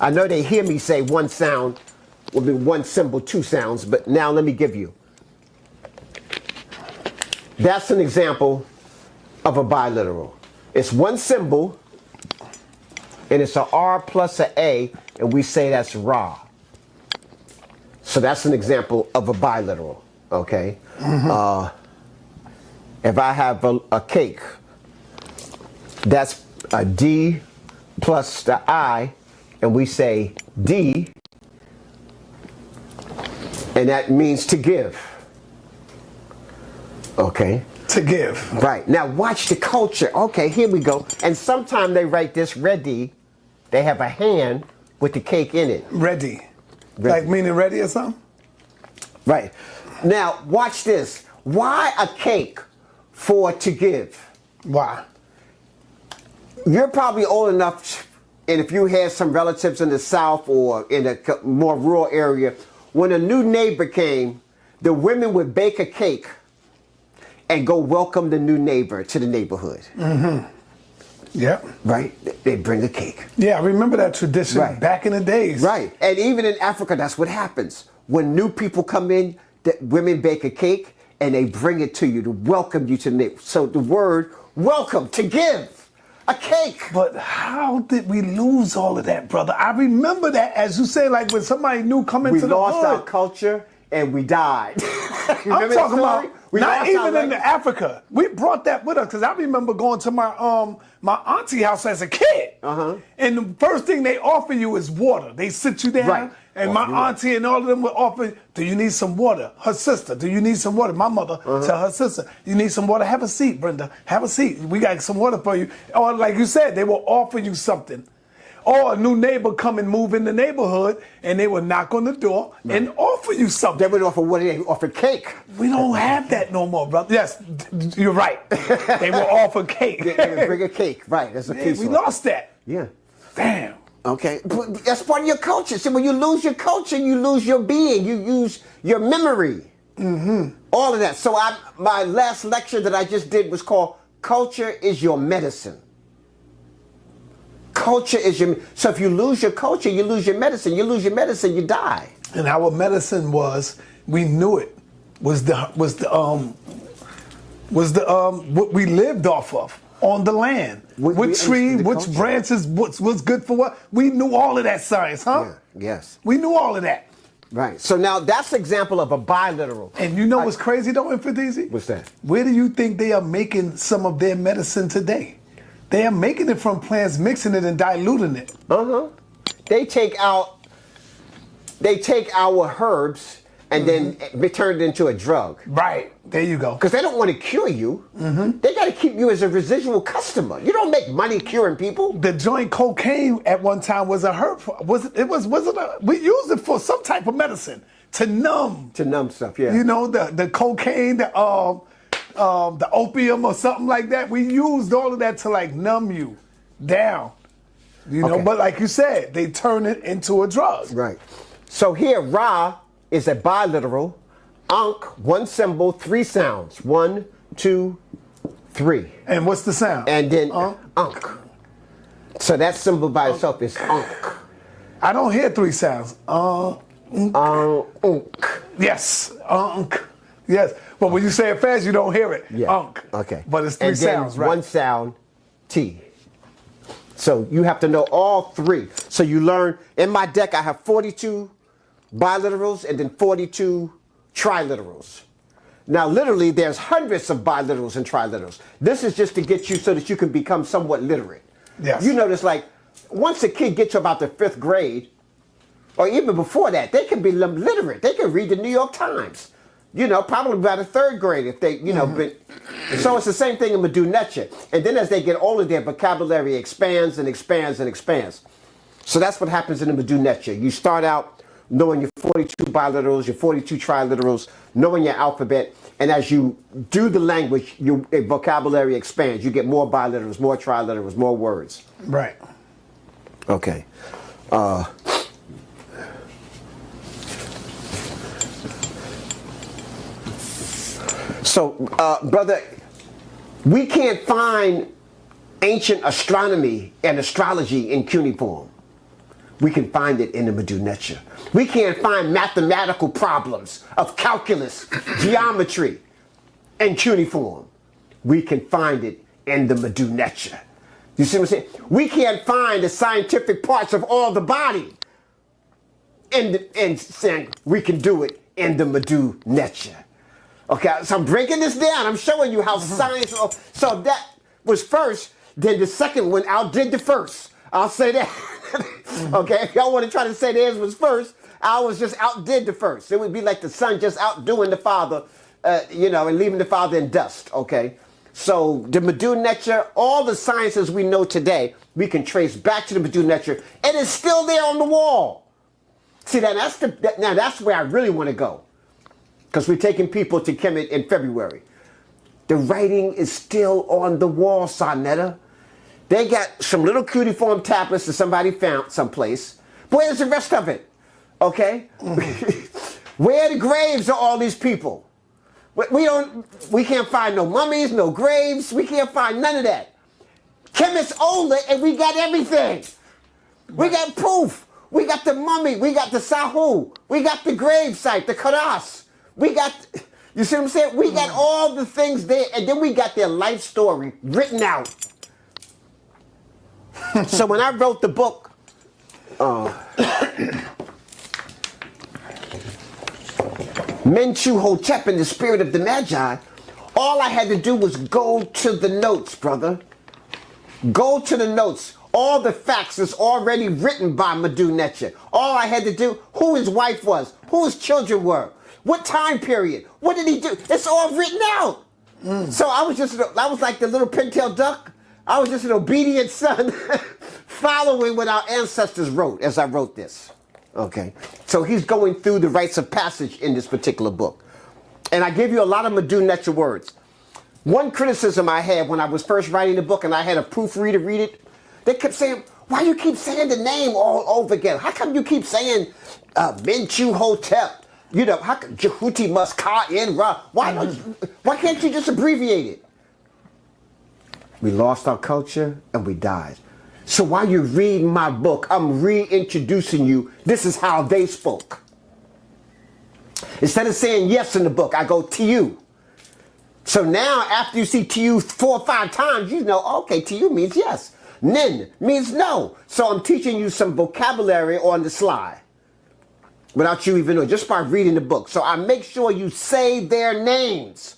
I know they hear me say one sound, will be one symbol, 2 sounds, but now let me give you. That's an example of a biliteral. It's one symbol, and it's a R plus a A, and we say that's Ra. So that's an example of a biliteral, okay? If I have a cake, that's a D plus the I, and we say D, and that means to give. Okay? To give. Right. Now watch the culture. Okay, here we go. And sometimes they write this ready. They have a hand with the cake in it. Ready. Ready. Like meaning ready or something? Right. Now watch this. Why a cake for to give? Why? You're probably old enough, and if you had some relatives in the South or in a more rural area, when a new neighbor came, the women would bake a cake and go welcome the new neighbor to the neighborhood. Yeah. Right? They bring a cake. Yeah, I remember that tradition Right. back in the days. Right. And even in Africa, that's what happens. When new people come in, the women bake a cake and they bring it to you to welcome you to the neighborhood. So the word welcome, to give, a cake. But how did we lose all of that, brother? I remember that, as you say, like when somebody new come into We the lost hood. our culture and we died. I'm talking about We not lost our even in language. Africa. We brought that with us because I remember going to my my auntie house as a kid. And the first thing they offer you is water. They sit you down, Right. and Offer my you auntie and all of them would offer, do you need some water? Her sister, do you need some water? My mother tell her sister, you need some water? Have a seat, Brenda. Have a seat. We got some water for you. Or like you said, they will offer you something. Or a new neighbor come and move in the neighborhood, and they will knock on the door and offer you something. They would offer what? They offer cake. We don't have that no more, brother. Yes, you're right. They will offer cake. They would bring a cake. Right. That's a Man, piece. we of- lost that. Yeah. Damn. Okay, but that's part of your culture. See, when you lose your culture, you lose your being. You lose your memory. All of that. So my last lecture that I just did was called "Culture is Your Medicine." Culture is your. So if you lose your culture, you lose your medicine. You lose your medicine, you die. And our medicine was, we knew it. was the what we lived off of on the land. What tree, which branches, what's good for what? We knew all of that science, huh? Yeah, yes. We knew all of that. Right. So now that's an example of a biliteral. And you know what's crazy though, Infadizi? What's that? Where do you think they are making some of their medicine today? They are making it from plants, mixing it and diluting it. They take our herbs and then turn it into a drug. Right. There you go. Because they don't want to cure you. They got to keep you as a residual customer. You don't make money curing people. The joint cocaine at one time was a herb. We used it for some type of medicine to numb. To numb stuff, yeah. You know, the cocaine, the opium or something like that. We used all of that to like numb you down. You know, but like you said, they turn it into a drug. Right. So here, Ra is a biliteral. Ankh, one symbol, three sounds. 1, 2, 3. And what's the sound? And then Ankh. So that symbol by itself is Ankh. I don't hear 3 sounds. Ankh. Yes. Ankh. Yes. But when you say it fast, you don't hear it. Yeah. Ankh. Okay. But it's 3 and then sounds, right? One sound, T. So you have to know all 3. So you learn, in my deck, I have 42 biliterals and then 42 triliterals. Now, literally, there's hundreds of biliterals and triliterals. This is just to get you so that you can become somewhat literate. Yes. You notice, like, once a kid gets to about the 5th grade, or even before that, they can be literate. They can read the New York Times. You know, probably by the 3rd grade if they, you know, so it's the same thing in Medu Net. And then as they get older, their vocabulary expands and expands and expands. So that's what happens in the Medu Net. You start out knowing your 42 biliterals, your 42 triliterals, knowing your alphabet, and as you do the language, your vocabulary expands. You get more biliterals, more triliterals, more words. Right. Okay. So, brother, we can't find ancient astronomy and astrology in cuneiform. We can find it in the Medu Net. We can't find mathematical problems of calculus, geometry, and cuneiform. We can find it in the Medu Net. You see what I'm saying? We can't find the scientific parts of all the body. And saying we can do it in the Medu Net. Okay, so I'm breaking this down. I'm showing you how science. So that was first. Then the second one outdid the first. I'll say that. Okay, if y'all want to try to say theirs was first, ours just outdid the first. It would be like the son just outdoing the father, you know, and leaving the father in dust. Okay, so the Medu Net, all the sciences we know today, we can trace back to the Medu Net, and it's still there on the wall. See, now that's where I really want to go. Because we're taking people to Kemet in February. The writing is still on the wall, sa.neter. They got some little cuneiform tablets that somebody found someplace. Where's the rest of it? Okay? Where are the graves of all these people? We can't find no mummies, no graves. We can't find none of that. Kemet's older and we got everything. We got proof. We got the mummy. We got the sahu. We got the grave site, the karas. We got, you see what I'm saying? We got all the things there, and then we got their life story written out. So when I wrote the book, Menchu Hotep in the Spirit of the Magi, all I had to do was go to the notes, brother. Go to the notes. All the facts is already written by Medu Net. All I had to do, who his wife was, who his children were, what time period, what did he do? It's all written out. So I was like the little pintail duck. I was just an obedient son following what our ancestors wrote as I wrote this. Okay. So he's going through the rites of passage in this particular book. And I give you a lot of Medu Net words. One criticism I had when I was first writing the book and I had a proofreader read it, they kept saying, why you keep saying the name all over again? How come you keep saying Menchu Hotep? You know, how come Jehuti must ka in Ra? Why can't you just abbreviate it? We lost our culture and we died. So while you read my book, I'm reintroducing you. This is how they spoke. Instead of saying yes in the book, I go tu. So now, after you see tu 4 or 5 times, you know, okay, tu means yes. Nin means no. So I'm teaching you some vocabulary on the sly without you even knowing, just by reading the book. So I make sure you say their names.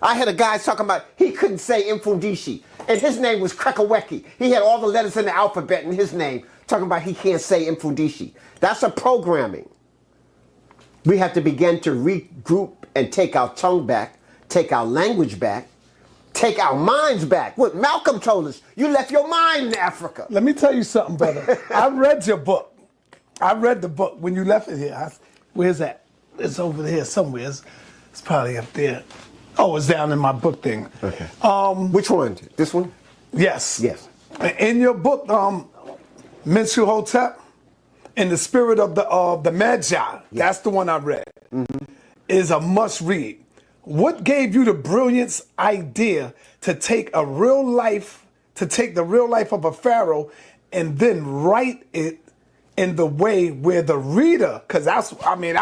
I had a guy talking about he couldn't say Mfundishi, and his name was Krekaweki. He had all the letters in the alphabet in his name, talking about he can't say Mfundishi. That's a programming. We have to begin to regroup and take our tongue back, take our language back, take our minds back. What Malcolm told us, you left your mind in Africa. Let me tell you something, brother. I read your book. I read the book when you left it here. Where's that? It's over here somewhere. It's probably up there. Oh, it's down in my book thing. Okay. Which one? This one? Yes. Yes. In your book, Mensu Hotep, in the spirit of the Magi, that's the one I read, is a must read. What gave you the brilliant idea to take the real life of a pharaoh and then write it in the way where the reader, because I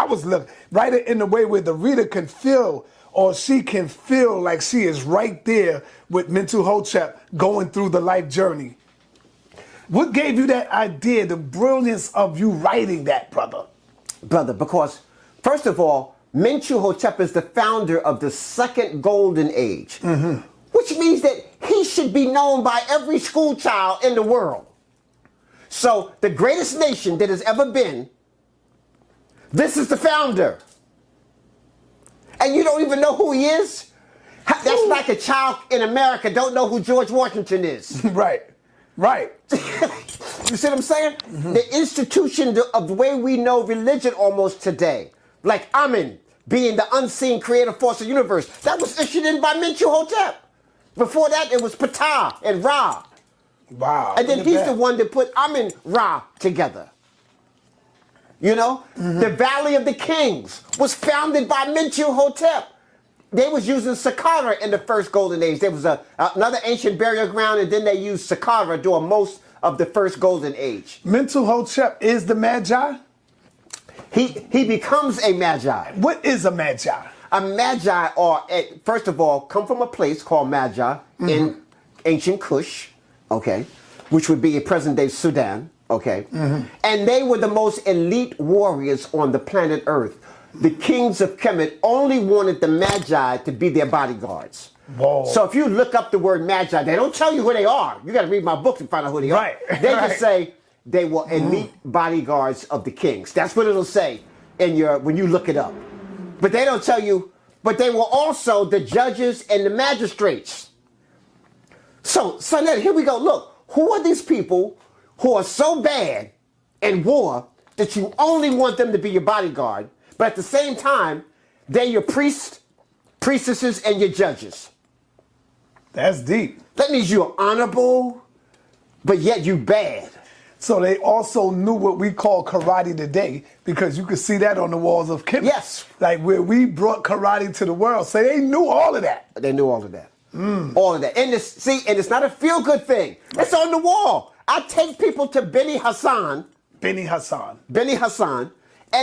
was looking, write it in the way where the reader can feel, or she can feel like she is right there with Mentu Hotep going through the life journey. What gave you that idea, the brilliance of you writing that, brother? Brother, because first of all, Mentu Hotep is the founder of the second golden age, which means that he should be known by every school child in the world. So the greatest nation that has ever been, this is the founder. And you don't even know who he is? That's like a child in America don't know who George Washington is. Right. You see what I'm saying? The institution of the way we know religion almost today, like Amen being the unseen creative force of the universe, that was issued in by Mentu Hotep. Before that, it was Ptah and Ra. Wow. And then he's the one that put Amen Ra together. You know, the Valley of the Kings was founded by Mentu Hotep. They was using Saqqara in the first golden age. There was another ancient burial ground, and then they used Saqqara during most of the first golden age. Mentu Hotep is the Magi? He becomes a Magi. What is a Magi? A Magi are, first of all, come from a place called Magi in ancient Kush, okay, which would be present-day Sudan. Okay, and they were the most elite warriors on the planet Earth. The kings of Kemet only wanted the Magi to be their bodyguards. Whoa. So if you look up the word Magi, they don't tell you who they are. You got to read my book to find out who they are. They just say they were elite bodyguards of the kings. That's what it'll say in when you look it up. But they don't tell you. But they were also the judges and the magistrates. So now here we go. Look, who are these people who are so bad in war that you only want them to be your bodyguard, but at the same time, they're your priests, priestesses, and your judges? That's deep. That means you're honorable, but yet you bad. So they also knew what we call karate today, because you could see that on the walls of Kemet. Yes. Like where we brought karate to the world. So they knew all of that. They knew all of that. All of that. And it's not a feel-good thing. It's on the wall. I take people to Beni Hassan, and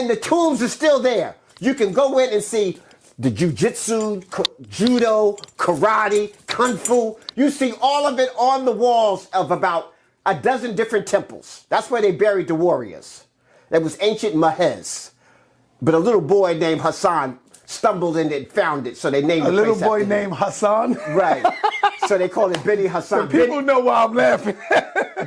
the tombs are still there. You can go in and see the jujitsu, judo, karate, kung fu. You see all of it on the walls of about a dozen different temples. That's where they buried the warriors. That was ancient Mahez. But a little boy named Hassan stumbled in and found it, so they named a little boy named Hassan. Right. So they call it Beni Hassan. People know why I'm laughing.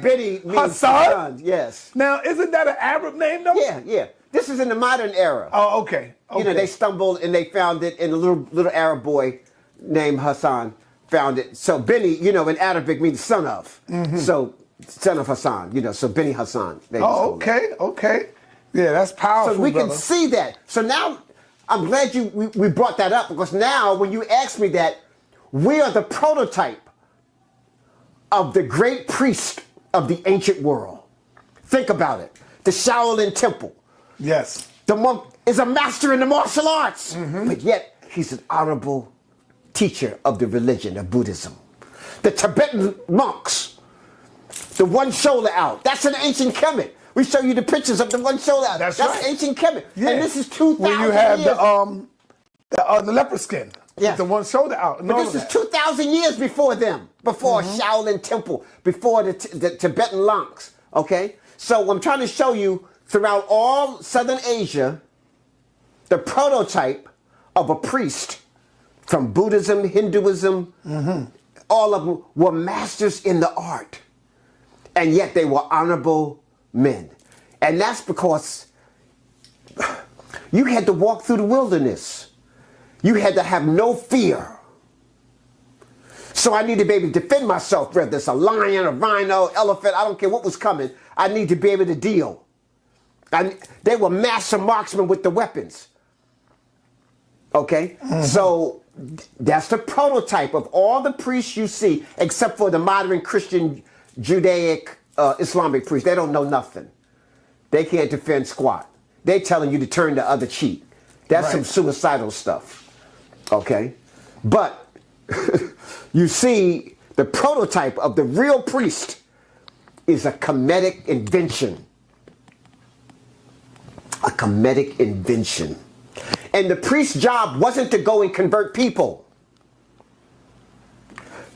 Beni means Hassan? Yes. Now, isn't that an Arab name, though? Yeah. This is in the modern era. Oh, okay. You know, they stumbled and they found it, and a little Arab boy named Hassan found it. So Beni, in Arabic means son of. So son of Hassan, so Beni Hassan. Okay. Yeah, that's powerful, So we brother. can see that. So now, I'm glad we brought that up, because now when you ask me that, we are the prototype of the great priest of the ancient world. Think about it. The Shaolin Temple. Yes. The monk is a master in the martial arts, but yet he's an honorable teacher of the religion of Buddhism. The Tibetan monks, the one shoulder out, that's an ancient Kemet. We show you the pictures of the one showed out. That's That's right. ancient Kemet. Yeah. And this is 2,000 Where you have years. the leopard skin. Yeah. With the one shoulder out. And But all this of is that. 2,000 years before them, before Shaolin Temple, before the Tibetan monks, okay? So I'm trying to show you throughout all Southern Asia, the prototype of a priest from Buddhism, Hinduism, all of them were masters in the art. And yet they were honorable men. And that's because you had to walk through the wilderness. You had to have no fear. So I need to be able to defend myself, whether it's a lion, a rhino, elephant, I don't care what was coming. I need to be able to deal. They were master marksmen with the weapons. Okay? So that's the prototype of all the priests you see, except for the modern Christian, Judaic, Islamic priests. They don't know nothing. They can't defend squat. They're telling you to turn the other cheek. That's some suicidal stuff. Okay? But you see, the prototype of the real priest is a Kemetic invention. A Kemetic invention. And the priest's job wasn't to go and convert people.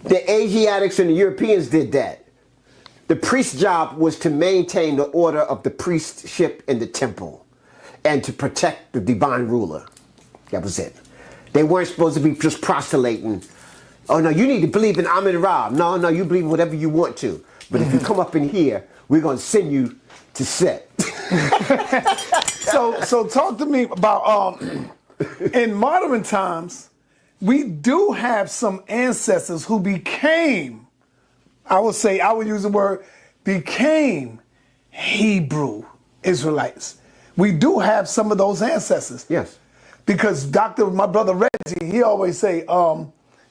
The Asiatics and the Europeans did that. The priest's job was to maintain the order of the priestship in the temple and to protect the divine ruler. That was it. They weren't supposed to be just prostulating. Oh, no, you need to believe in Amin Ra. No, you believe whatever you want to. But if you come up in here, we're going to send you to Set. So talk to me about, in modern times, we do have some ancestors who became, I would use the word, became Hebrew Israelites. We do have some of those ancestors. Yes. Because my brother Reggie, he always say,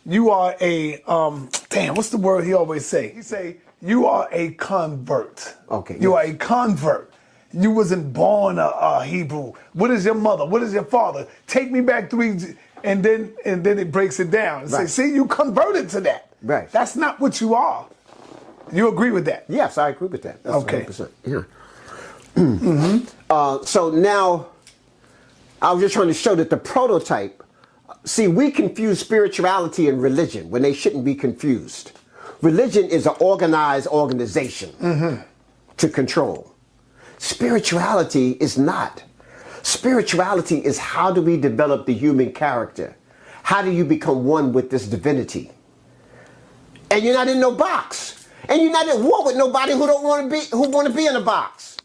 you are a, what's the word he always say? He say, you are a convert. Okay. You are a convert. You wasn't born a Hebrew. What is your mother? What is your father? Take me back 3, and then it breaks it down. And say, see, you converted to that. Right. That's not what you are. You agree with that? Yes, I agree with that. That's Okay. 100%. Yeah. So now, I was just trying to show that the prototype, see, we confuse spirituality and religion when they shouldn't be confused. Religion is an organized organization to control. Spirituality is not. Spirituality is how do we develop the human character? How do you become one with this divinity? And you're not in no box. And you're not at war with nobody who want to be in a box.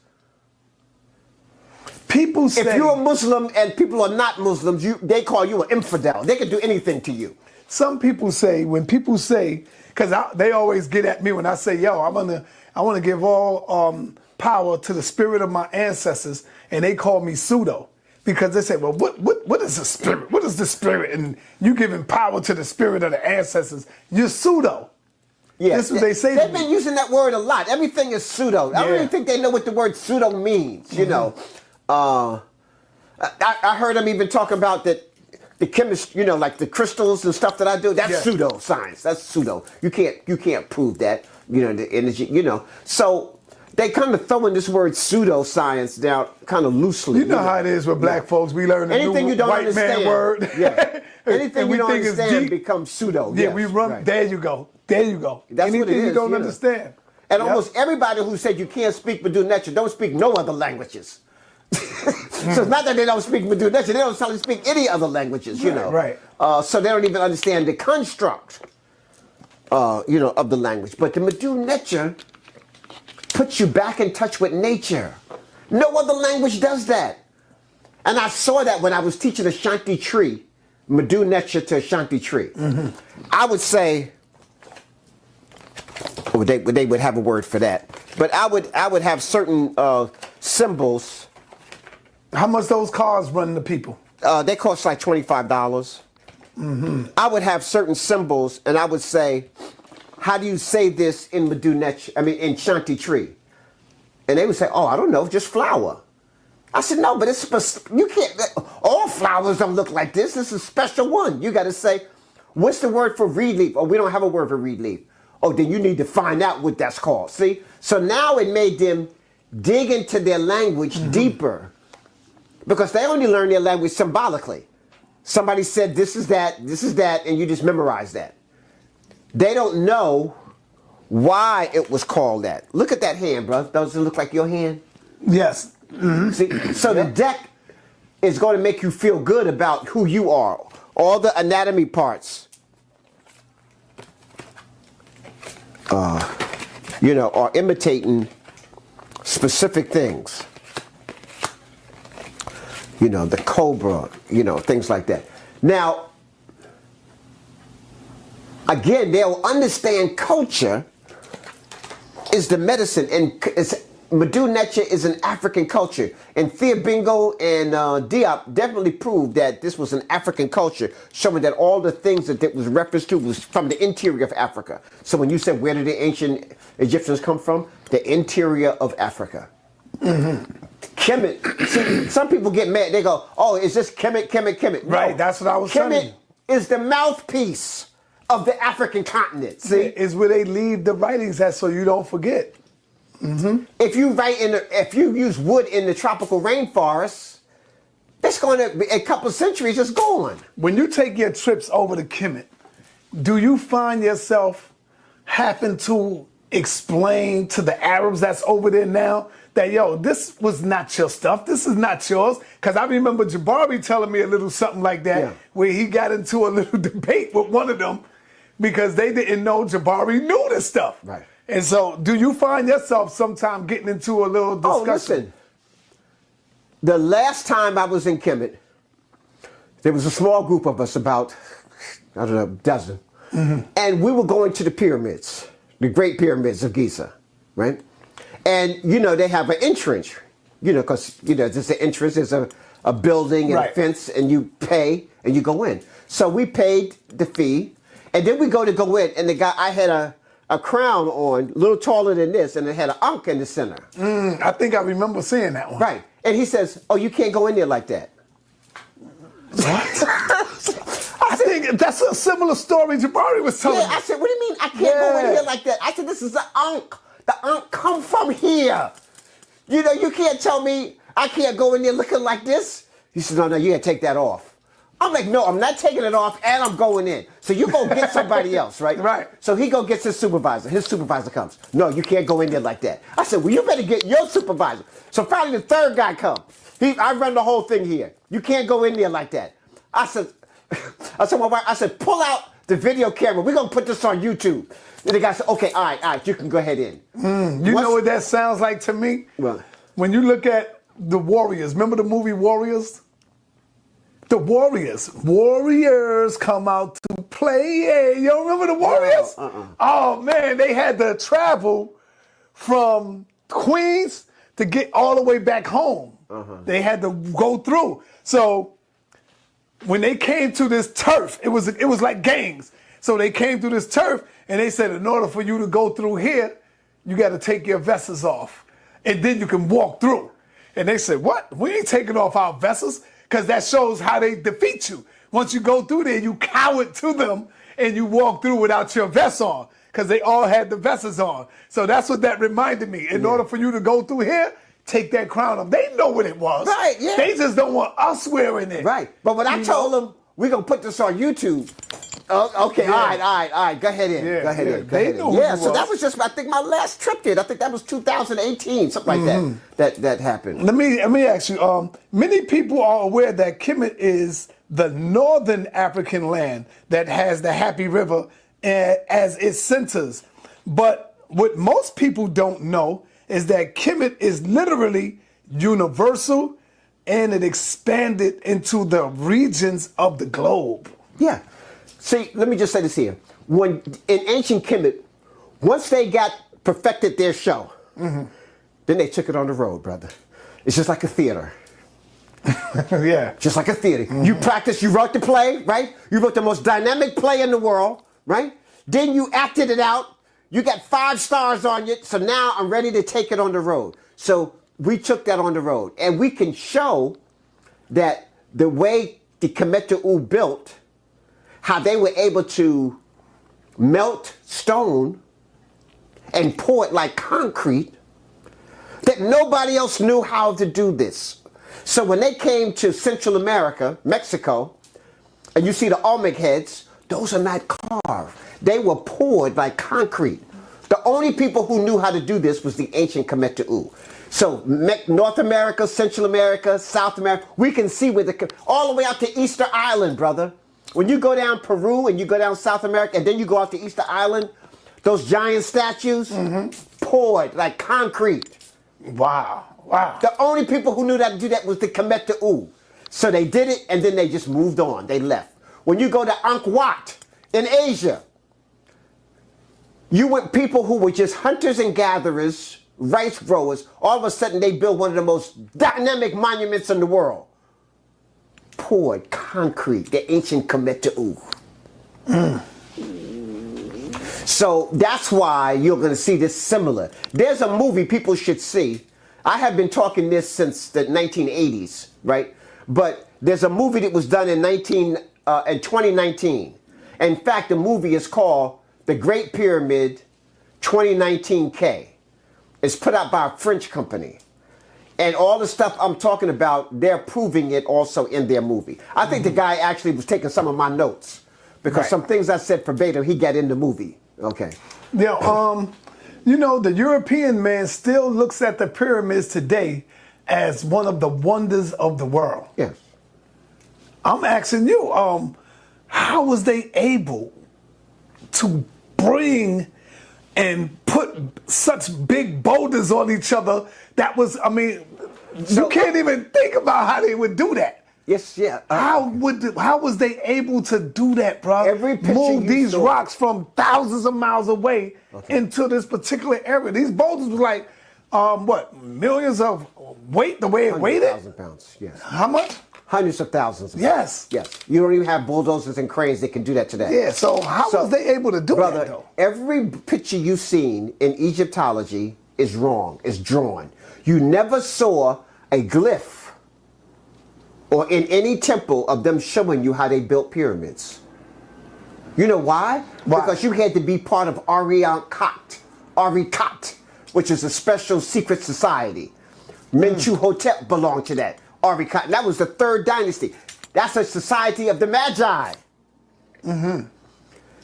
People say, if you're a Muslim and people are not Muslims, they call you an infidel. They can do anything to you. some people say, when people say, because they always get at me when I say, yo, I want to give all power to the spirit of my ancestors, and they call me pseudo. Because they say, well, what is the spirit? What is the spirit? And you giving power to the spirit of the ancestors, you're pseudo. Yeah, That's what they say to They've me. been using that word a lot. Everything is pseudo. I don't even think they know what the word pseudo means, you know. I heard them even talk about that the chemist, you know, like the crystals and stuff that I do, that's pseudo science. That's pseudo. You can't prove that, you know, the energy, you know. So they kind of throwing this word pseudoscience down kind of loosely. You know how it is with black folks. We learn a Anything new you don't white understand, man word. Yeah. Anything And you we don't think it's understand deep. becomes pseudo. Yeah, yes, we run. right. There you go. There you go. That's Anything what it is, you don't you know. understand. And almost everybody who said you can't speak Medu Net don't speak no other languages. So it's not that they don't speak Medu Net, they don't tell you to speak any other languages, you know. Right. So they don't even understand the construct, you know, of the language. But the Medu Net puts you back in touch with nature. No other language does that. And I saw that when I was teaching Ashanti tree, Medu Net to Ashanti tree. I would say, well, they would have a word for that. But I would have certain symbols. How much those cars run to people? They cost like $25. I would have certain symbols, and I would say, how do you say this in Medu Net? I mean, in Shanti tree? And they would say, oh, I don't know, just flower. I said, no, but you can't. All flowers don't look like this. This is a special one. You got to say, what's the word for reed leaf? Oh, we don't have a word for reed leaf. Oh, then you need to find out what that's called. See? So now it made them dig into their language deeper, because they only learn their language symbolically. Somebody said this is that, and you just memorize that. They don't know why it was called that. Look at that hand, bro. Does it look like your hand? Yes. See, so the deck is going to make you feel good about who you are. All the anatomy parts, are imitating specific things. The cobra, things like that. Now, again, they'll understand culture is the medicine, and Medu Net is an African culture. And Thea Bingo and Diop definitely proved that this was an African culture, showing that all the things that it was referenced to was from the interior of Africa. So when you said, where did the ancient Egyptians come from? The interior of Africa. Kemet. See, some people get mad. They go, oh, is this Kemet? No. Right, that's what I was telling you. Kemet is the mouthpiece of the African continent. See, is where they leave the writings at, so you don't forget. If you use wood in the tropical rainforest, that's going to be a couple of centuries just gone. When you take your trips over to Kemet, do you find yourself having to explain to the Arabs that's over there now that, yo, this was not your stuff, this is not yours? Because I remember Jabari telling me a little something like that, where he got into a little debate with one of them because they didn't know Jabari knew this stuff. Right. And so, do you find yourself sometime getting into a little discussion? Oh, listen. The last time I was in Kemet, there was a small group of us, about, I don't know, a dozen. And we were going to the pyramids, the Great Pyramids of Giza, right? And, they have an entrance, because, there's an entrance, there's a building and a fence, and you pay and you go in. So we paid the fee, and then we go in, and the guy, I had a crown on, a little taller than this, and it had an ankh in the center. I think I remember seeing that one. Right. And he says, oh, you can't go in there like that. What? I think that's a similar story Jabari was telling me. I said, what do you mean I can't go in here like that? I said, this is the ankh. The ankh come from here. You can't tell me I can't go in there looking like this. He said, no, you gotta take that off. I'm like, no, I'm not taking it off, and I'm going in. So you go get somebody else, right? Right. So he go gets his supervisor. His supervisor comes. No, you can't go in there like that. I said, well, you better get your supervisor. So finally the third guy comes. I run the whole thing here. You can't go in there like that. I said, my wife, pull out the video camera. We're going to put this on YouTube. And the guy said, okay, all right, you can go ahead in. You know what that sounds like to me? What? When you look at the Warriors, remember the movie Warriors? The Warriors come out to play. Hey, you don't remember the Warriors? Oh, man, they had to travel from Queens to get all the way back home. They had to go through. So when they came to this turf, it was like gangs. So they came through this turf, and they said, in order for you to go through here, you got to take your vessels off, and then you can walk through. And they said, what? We ain't taking off our vessels, because that shows how they defeat you. Once you go through there, you cower to them, and you walk through without your vest on, because they all had the vests on. So that's what that reminded me. In order for you to go through here, take that crown off. They know what it was. Right, yeah. They just don't want us wearing it. Right. But when I told them, we're going to put this on YouTube. Okay, all right. Go ahead in. Go ahead in. So that was just, I think, my last trip there. I think that was 2018, something like that happened. Let me ask you, many people are aware that Kemet is the northern African land that has the Happy River as its centers. But what most people don't know is that Kemet is literally universal, and it expanded into the regions of the globe. Yeah. See, let me just say this here. When in ancient Kemet, once they got perfected their show, then they took it on the road, brother. It's just like a theater. Yeah. Just like a theater. You practice, you wrote the play, right? You wrote the most dynamic play in the world, right? Then you acted it out. You got 5 stars on you, so now I'm ready to take it on the road. So we took that on the road, and we can show that the way the Kemet built, how they were able to melt stone and pour it like concrete. that nobody else knew how to do this. So when they came to Central America, Mexico, and you see the Olmec heads, those are not carved. They were poured like concrete. The only people who knew how to do this was the ancient Kemet. So North America, Central America, South America, we can see where all the way out to Easter Island, brother. When you go down Peru and you go down South America and then you go out to Easter Island, those giant statues poured like concrete. Wow. Wow. The only people who knew how to do that was the Kemet. So they did it and then they just moved on. They left. When you go to Angkor Wat in Asia, you went people who were just hunters and gatherers, rice growers. All of a sudden they built one of the most dynamic monuments in the world. Poured concrete, the ancient Kemet. So that's why you're going to see this similar. There's a movie people should see. I have been talking this since the 1980s, right? But there's a movie that was done in 2019. In fact, the movie is called The Great Pyramid 2019K. It's put out by a French company. And all the stuff I'm talking about, they're proving it also in their movie. I think the guy actually was taking some of my notes because some things I said verbatim, he got in the movie. Okay. Yeah, you know, the European man still looks at the pyramids today as one of the wonders of the world. Yes. I'm asking you, how was they able to bring and put such big boulders on each other? That was, I mean, you can't even think about how they would do that. Yes, yeah. How was they able to do that, bro? Every picture move you these saw- rocks from thousands of miles away into this particular area. These boulders was like, millions of weight, the way it weighted? 100,000 pounds, yes. How much? Hundreds of thousands. Yes. Yes. You don't even have bulldozers and cranes that can do that today. Yeah, so how was they able to do brother, that, though? Every picture you've seen in Egyptology is wrong, is drawn. You never saw a glyph or in any temple of them showing you how they built pyramids. You know why? Because you had to be part of Arikat, which is a special secret society. Mentuhotep belonged to that. Arikat, and that was the third dynasty. That's a society of the Magi.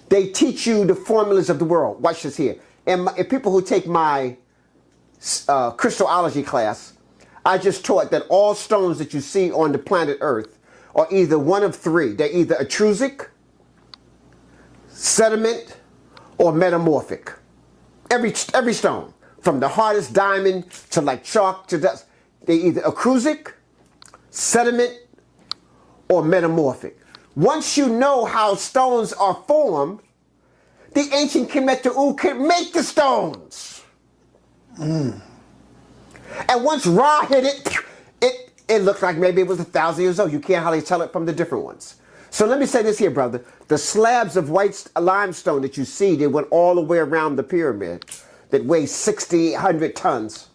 They teach you the formulas of the world. Watch this here. And if people who take my Christology class, I just taught that all stones that you see on the planet Earth are either one of three. They're either intrusic, sediment, or metamorphic. Every stone, from the hardest diamond to like chalk to dust, they're either intrusic, sediment, or metamorphic. Once you know how stones are formed, the ancient Kemet could make the stones. And once Ra hit it looked like maybe it was 1,000 years old. You can't hardly tell it from the different ones. So let me say this here, brother. The slabs of white limestone that you see, they went all the way around the pyramid that weighs 6,800 tons.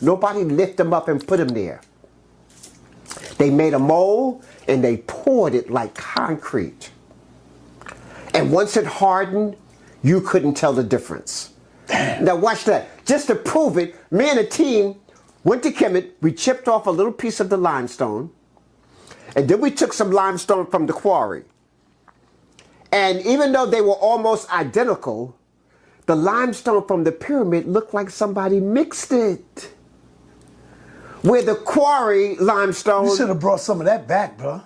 Nobody lifted them up and put them there. They made a mold and they poured it like concrete. And once it hardened, you couldn't tell the difference. Now watch that. Just to prove it, me and a team went to Kemet. We chipped off a little piece of the limestone. And then we took some limestone from the quarry. And even though they were almost identical, the limestone from the pyramid looked like somebody mixed it. Where the quarry limestone... You should have brought some of that back, bro.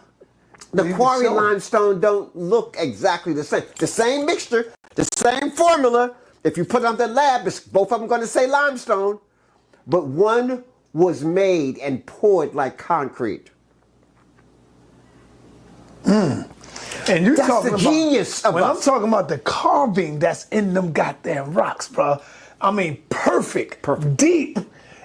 The quarry limestone don't look exactly the same. The same mixture, the same formula. If you put it on the lab, both of them going to say limestone. But one was made and poured like concrete. And you're That's talking the about genius of when us. I'm talking about the carving that's in them goddamn rocks, bro. I mean, perfect, deep,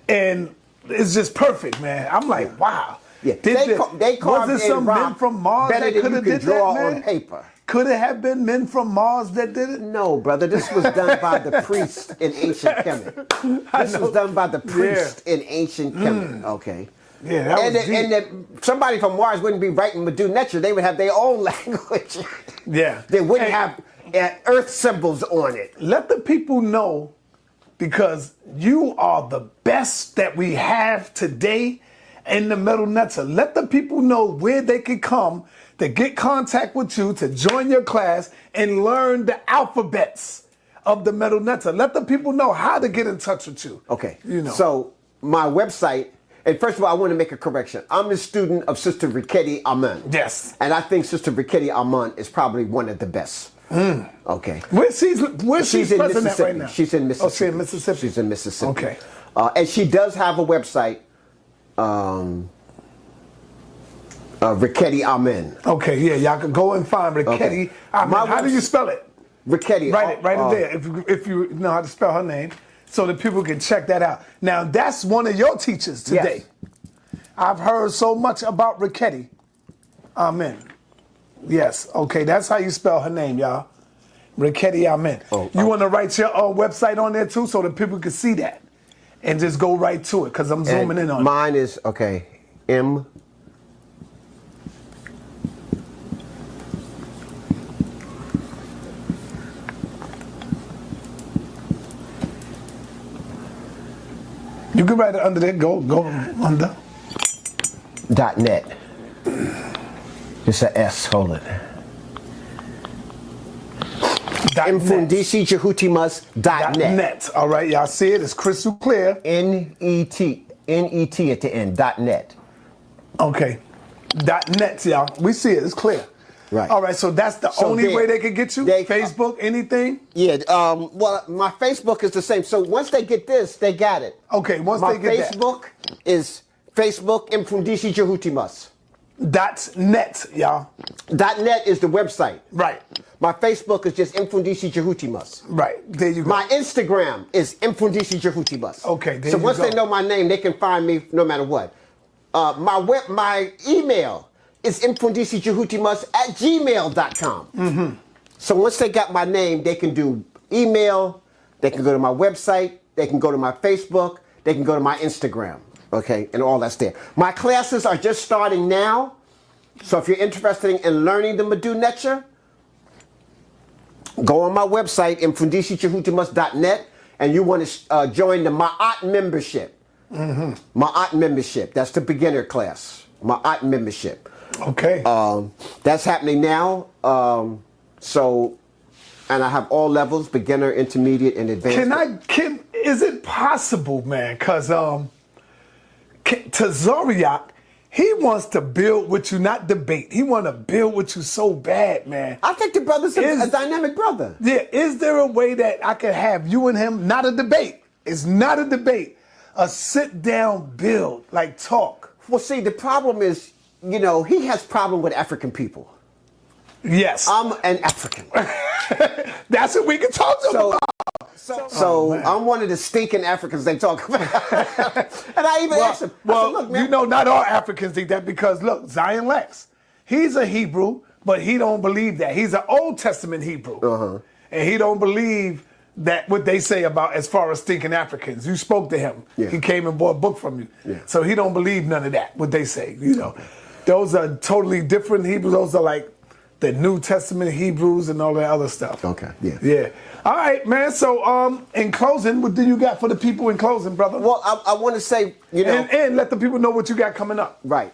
and it's just perfect, man. I'm like, wow. Yeah, they carved was it in some men rock from Mars better that than could you have could did draw that, man? on paper. Could it have been men from Mars that did it? No, brother. This was done by the priest in ancient Kemet. This was done by the priest in ancient Kemet. Okay. Yeah, that was deep. And somebody from Mars wouldn't be writing Medu Net. They would have their own language. Yeah. They wouldn't have Earth symbols on it. Let the people know because you are the best that we have today in the Medu Net. Let the people know where they can come to get contact with you, to join your class and learn the alphabets of the Medu Net. Let the people know how to get in touch with you. Okay. You know. So my website, and first of all, I want to make a correction. I'm a student of Sister Riketti Amen. Yes. And I think Sister Riketti Amen is probably one of the best. Okay. Where's she's in present at Mississippi. right now? She's in Mississippi. Oh, she's in Mississippi. She's in Mississippi. Okay. And she does have a website, Riketti Amen. Okay, yeah, y'all can go and find Riketti. Okay. How do you spell it? Riketti. Write it there if you know how to spell her name, so that people can check that out. Now, that's one of your teachers today. Yes. I've heard so much about Riketti. Amen. Yes, okay, that's how you spell her name, y'all. Riketti Amen. You want to write your website on there too, so that people can see that and just go right to it, because I'm zooming in on it. Mine is, okay, M. You can write it under there. Go under. .net. It's a S, hold it. Infundisijahutimas.net. .net. All right, y'all see it? It's crystal clear. N-E-T at the end, .net. Okay. .net, y'all. We see it. It's clear. Right. All right, so that's the only way they can get you? Facebook, anything? Yeah, well, my Facebook is the same. So once they get this, they got it. Okay, once my they get Facebook is Facebook Infundisijahutimas. .net, y'all. .net is the website. Right. My Facebook is just Infundisijahutimas. Right, there you go. My Instagram is Infundisijahutimas. Okay, there so you once go. they know my name, they can find me no matter what. My email is infundisijahutimas@gmail.com. So once they got my name, they can do email, they can go to my website, they can go to my Facebook, they can go to my Instagram, okay, and all that's there. My classes are just starting now, so if you're interested in learning the Medu Net, go on my website, infundisijahutimas.net, and you want to join the Ma'at membership. Ma'at membership, that's the beginner class, Ma'at membership. Okay. That's happening now. And I have all levels, beginner, intermediate, and advanced. Is it possible, man? Because to Zoriak, he wants to build with you, not debate. He want to build with you so bad, man. I think the brother's a dynamic brother. Yeah, is there a way that I could have you and him, not a debate? It's not a debate. A sit-down build, like talk. Well, see, the problem is, you know, he has problem with African people. Yes. I'm an African. That's what we can talk to him about. So I'm one of the stinking Africans they talk about. And I even asked him, I said, look, man, you know, not all Africans think that, because look, Zion Lex, he's a Hebrew, but he don't believe that. He's an Old Testament Hebrew. And he don't believe that what they say about as far as stinking Africans. You spoke to him. Yeah. He came and bought a book from you. Yeah. So he don't believe none of that, what they say, you know. Those are totally different Hebrews. Those are like the New Testament Hebrews and all that other stuff. Okay, yeah. Yeah. All right, man. So in closing, what do you got for the people in closing, brother? Well, I want to say, you know. And let the people know what you got coming up. Right.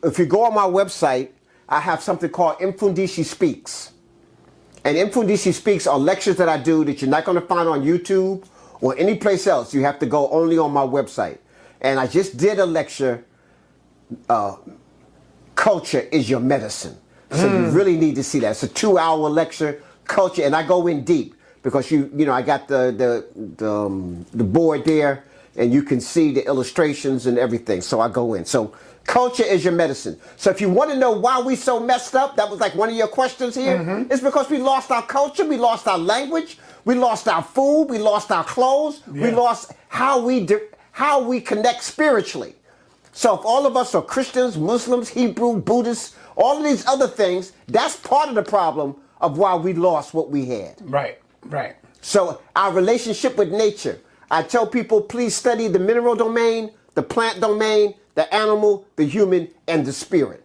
If you go on my website, I have something called Mfundisi Speaks. And Mfundisi Speaks are lectures that I do that you're not going to find on YouTube or any place else. You have to go only on my website. And I just did a lecture, Culture is Your Medicine. So you really need to see that. It's a 2-hour lecture, culture, and I go in deep because you know I got the board there, and you can see the illustrations and everything. So I go in. So culture is your medicine. So if you want to know why we so messed up, that was like one of your questions here. It's because we lost our culture, we lost our language, we lost our food, we lost our clothes, we lost how we connect spiritually. So if all of us are Christians, Muslims, Hebrew, Buddhists, all of these other things, that's part of the problem of why we lost what we had. Right, right. So our relationship with nature. I tell people, please study the mineral domain, the plant domain, the animal, the human, and the spirit.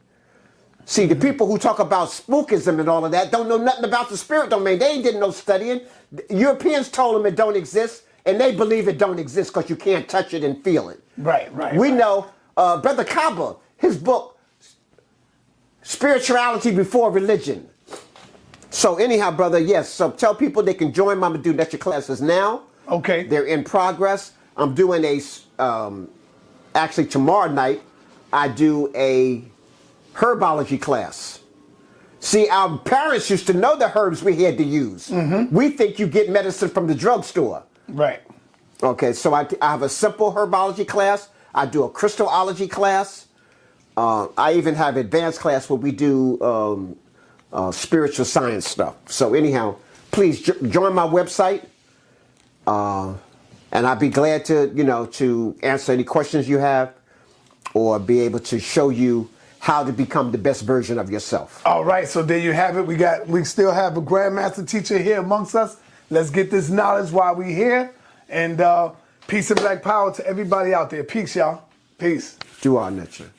See, the people who talk about spookism and all of that don't know nothing about the spirit domain. They ain't did no studying. The Europeans told them it don't exist. and they believe it don't exist because you can't touch it and feel it. Right. We know Brother Kaba, his book, Spirituality Before Religion. So anyhow, brother, yes. So tell people they can join my Medu Net classes now. Okay. They're in progress. I'm doing actually tomorrow night, I do a herbology class. See, our parents used to know the herbs we had to use. We think you get medicine from the drugstore. Right. Okay, so I have a simple herbology class. I do a crystallology class. I even have advanced class where we do spiritual science stuff. So anyhow, please join my website. And I'd be glad to, to answer any questions you have or be able to show you how to become the best version of yourself. All right, so there you have it. We still have a grandmaster teacher here amongst us. Let's get this knowledge while we're here. And peace and black power to everybody out there. Peace, y'all. Peace. Do our nature.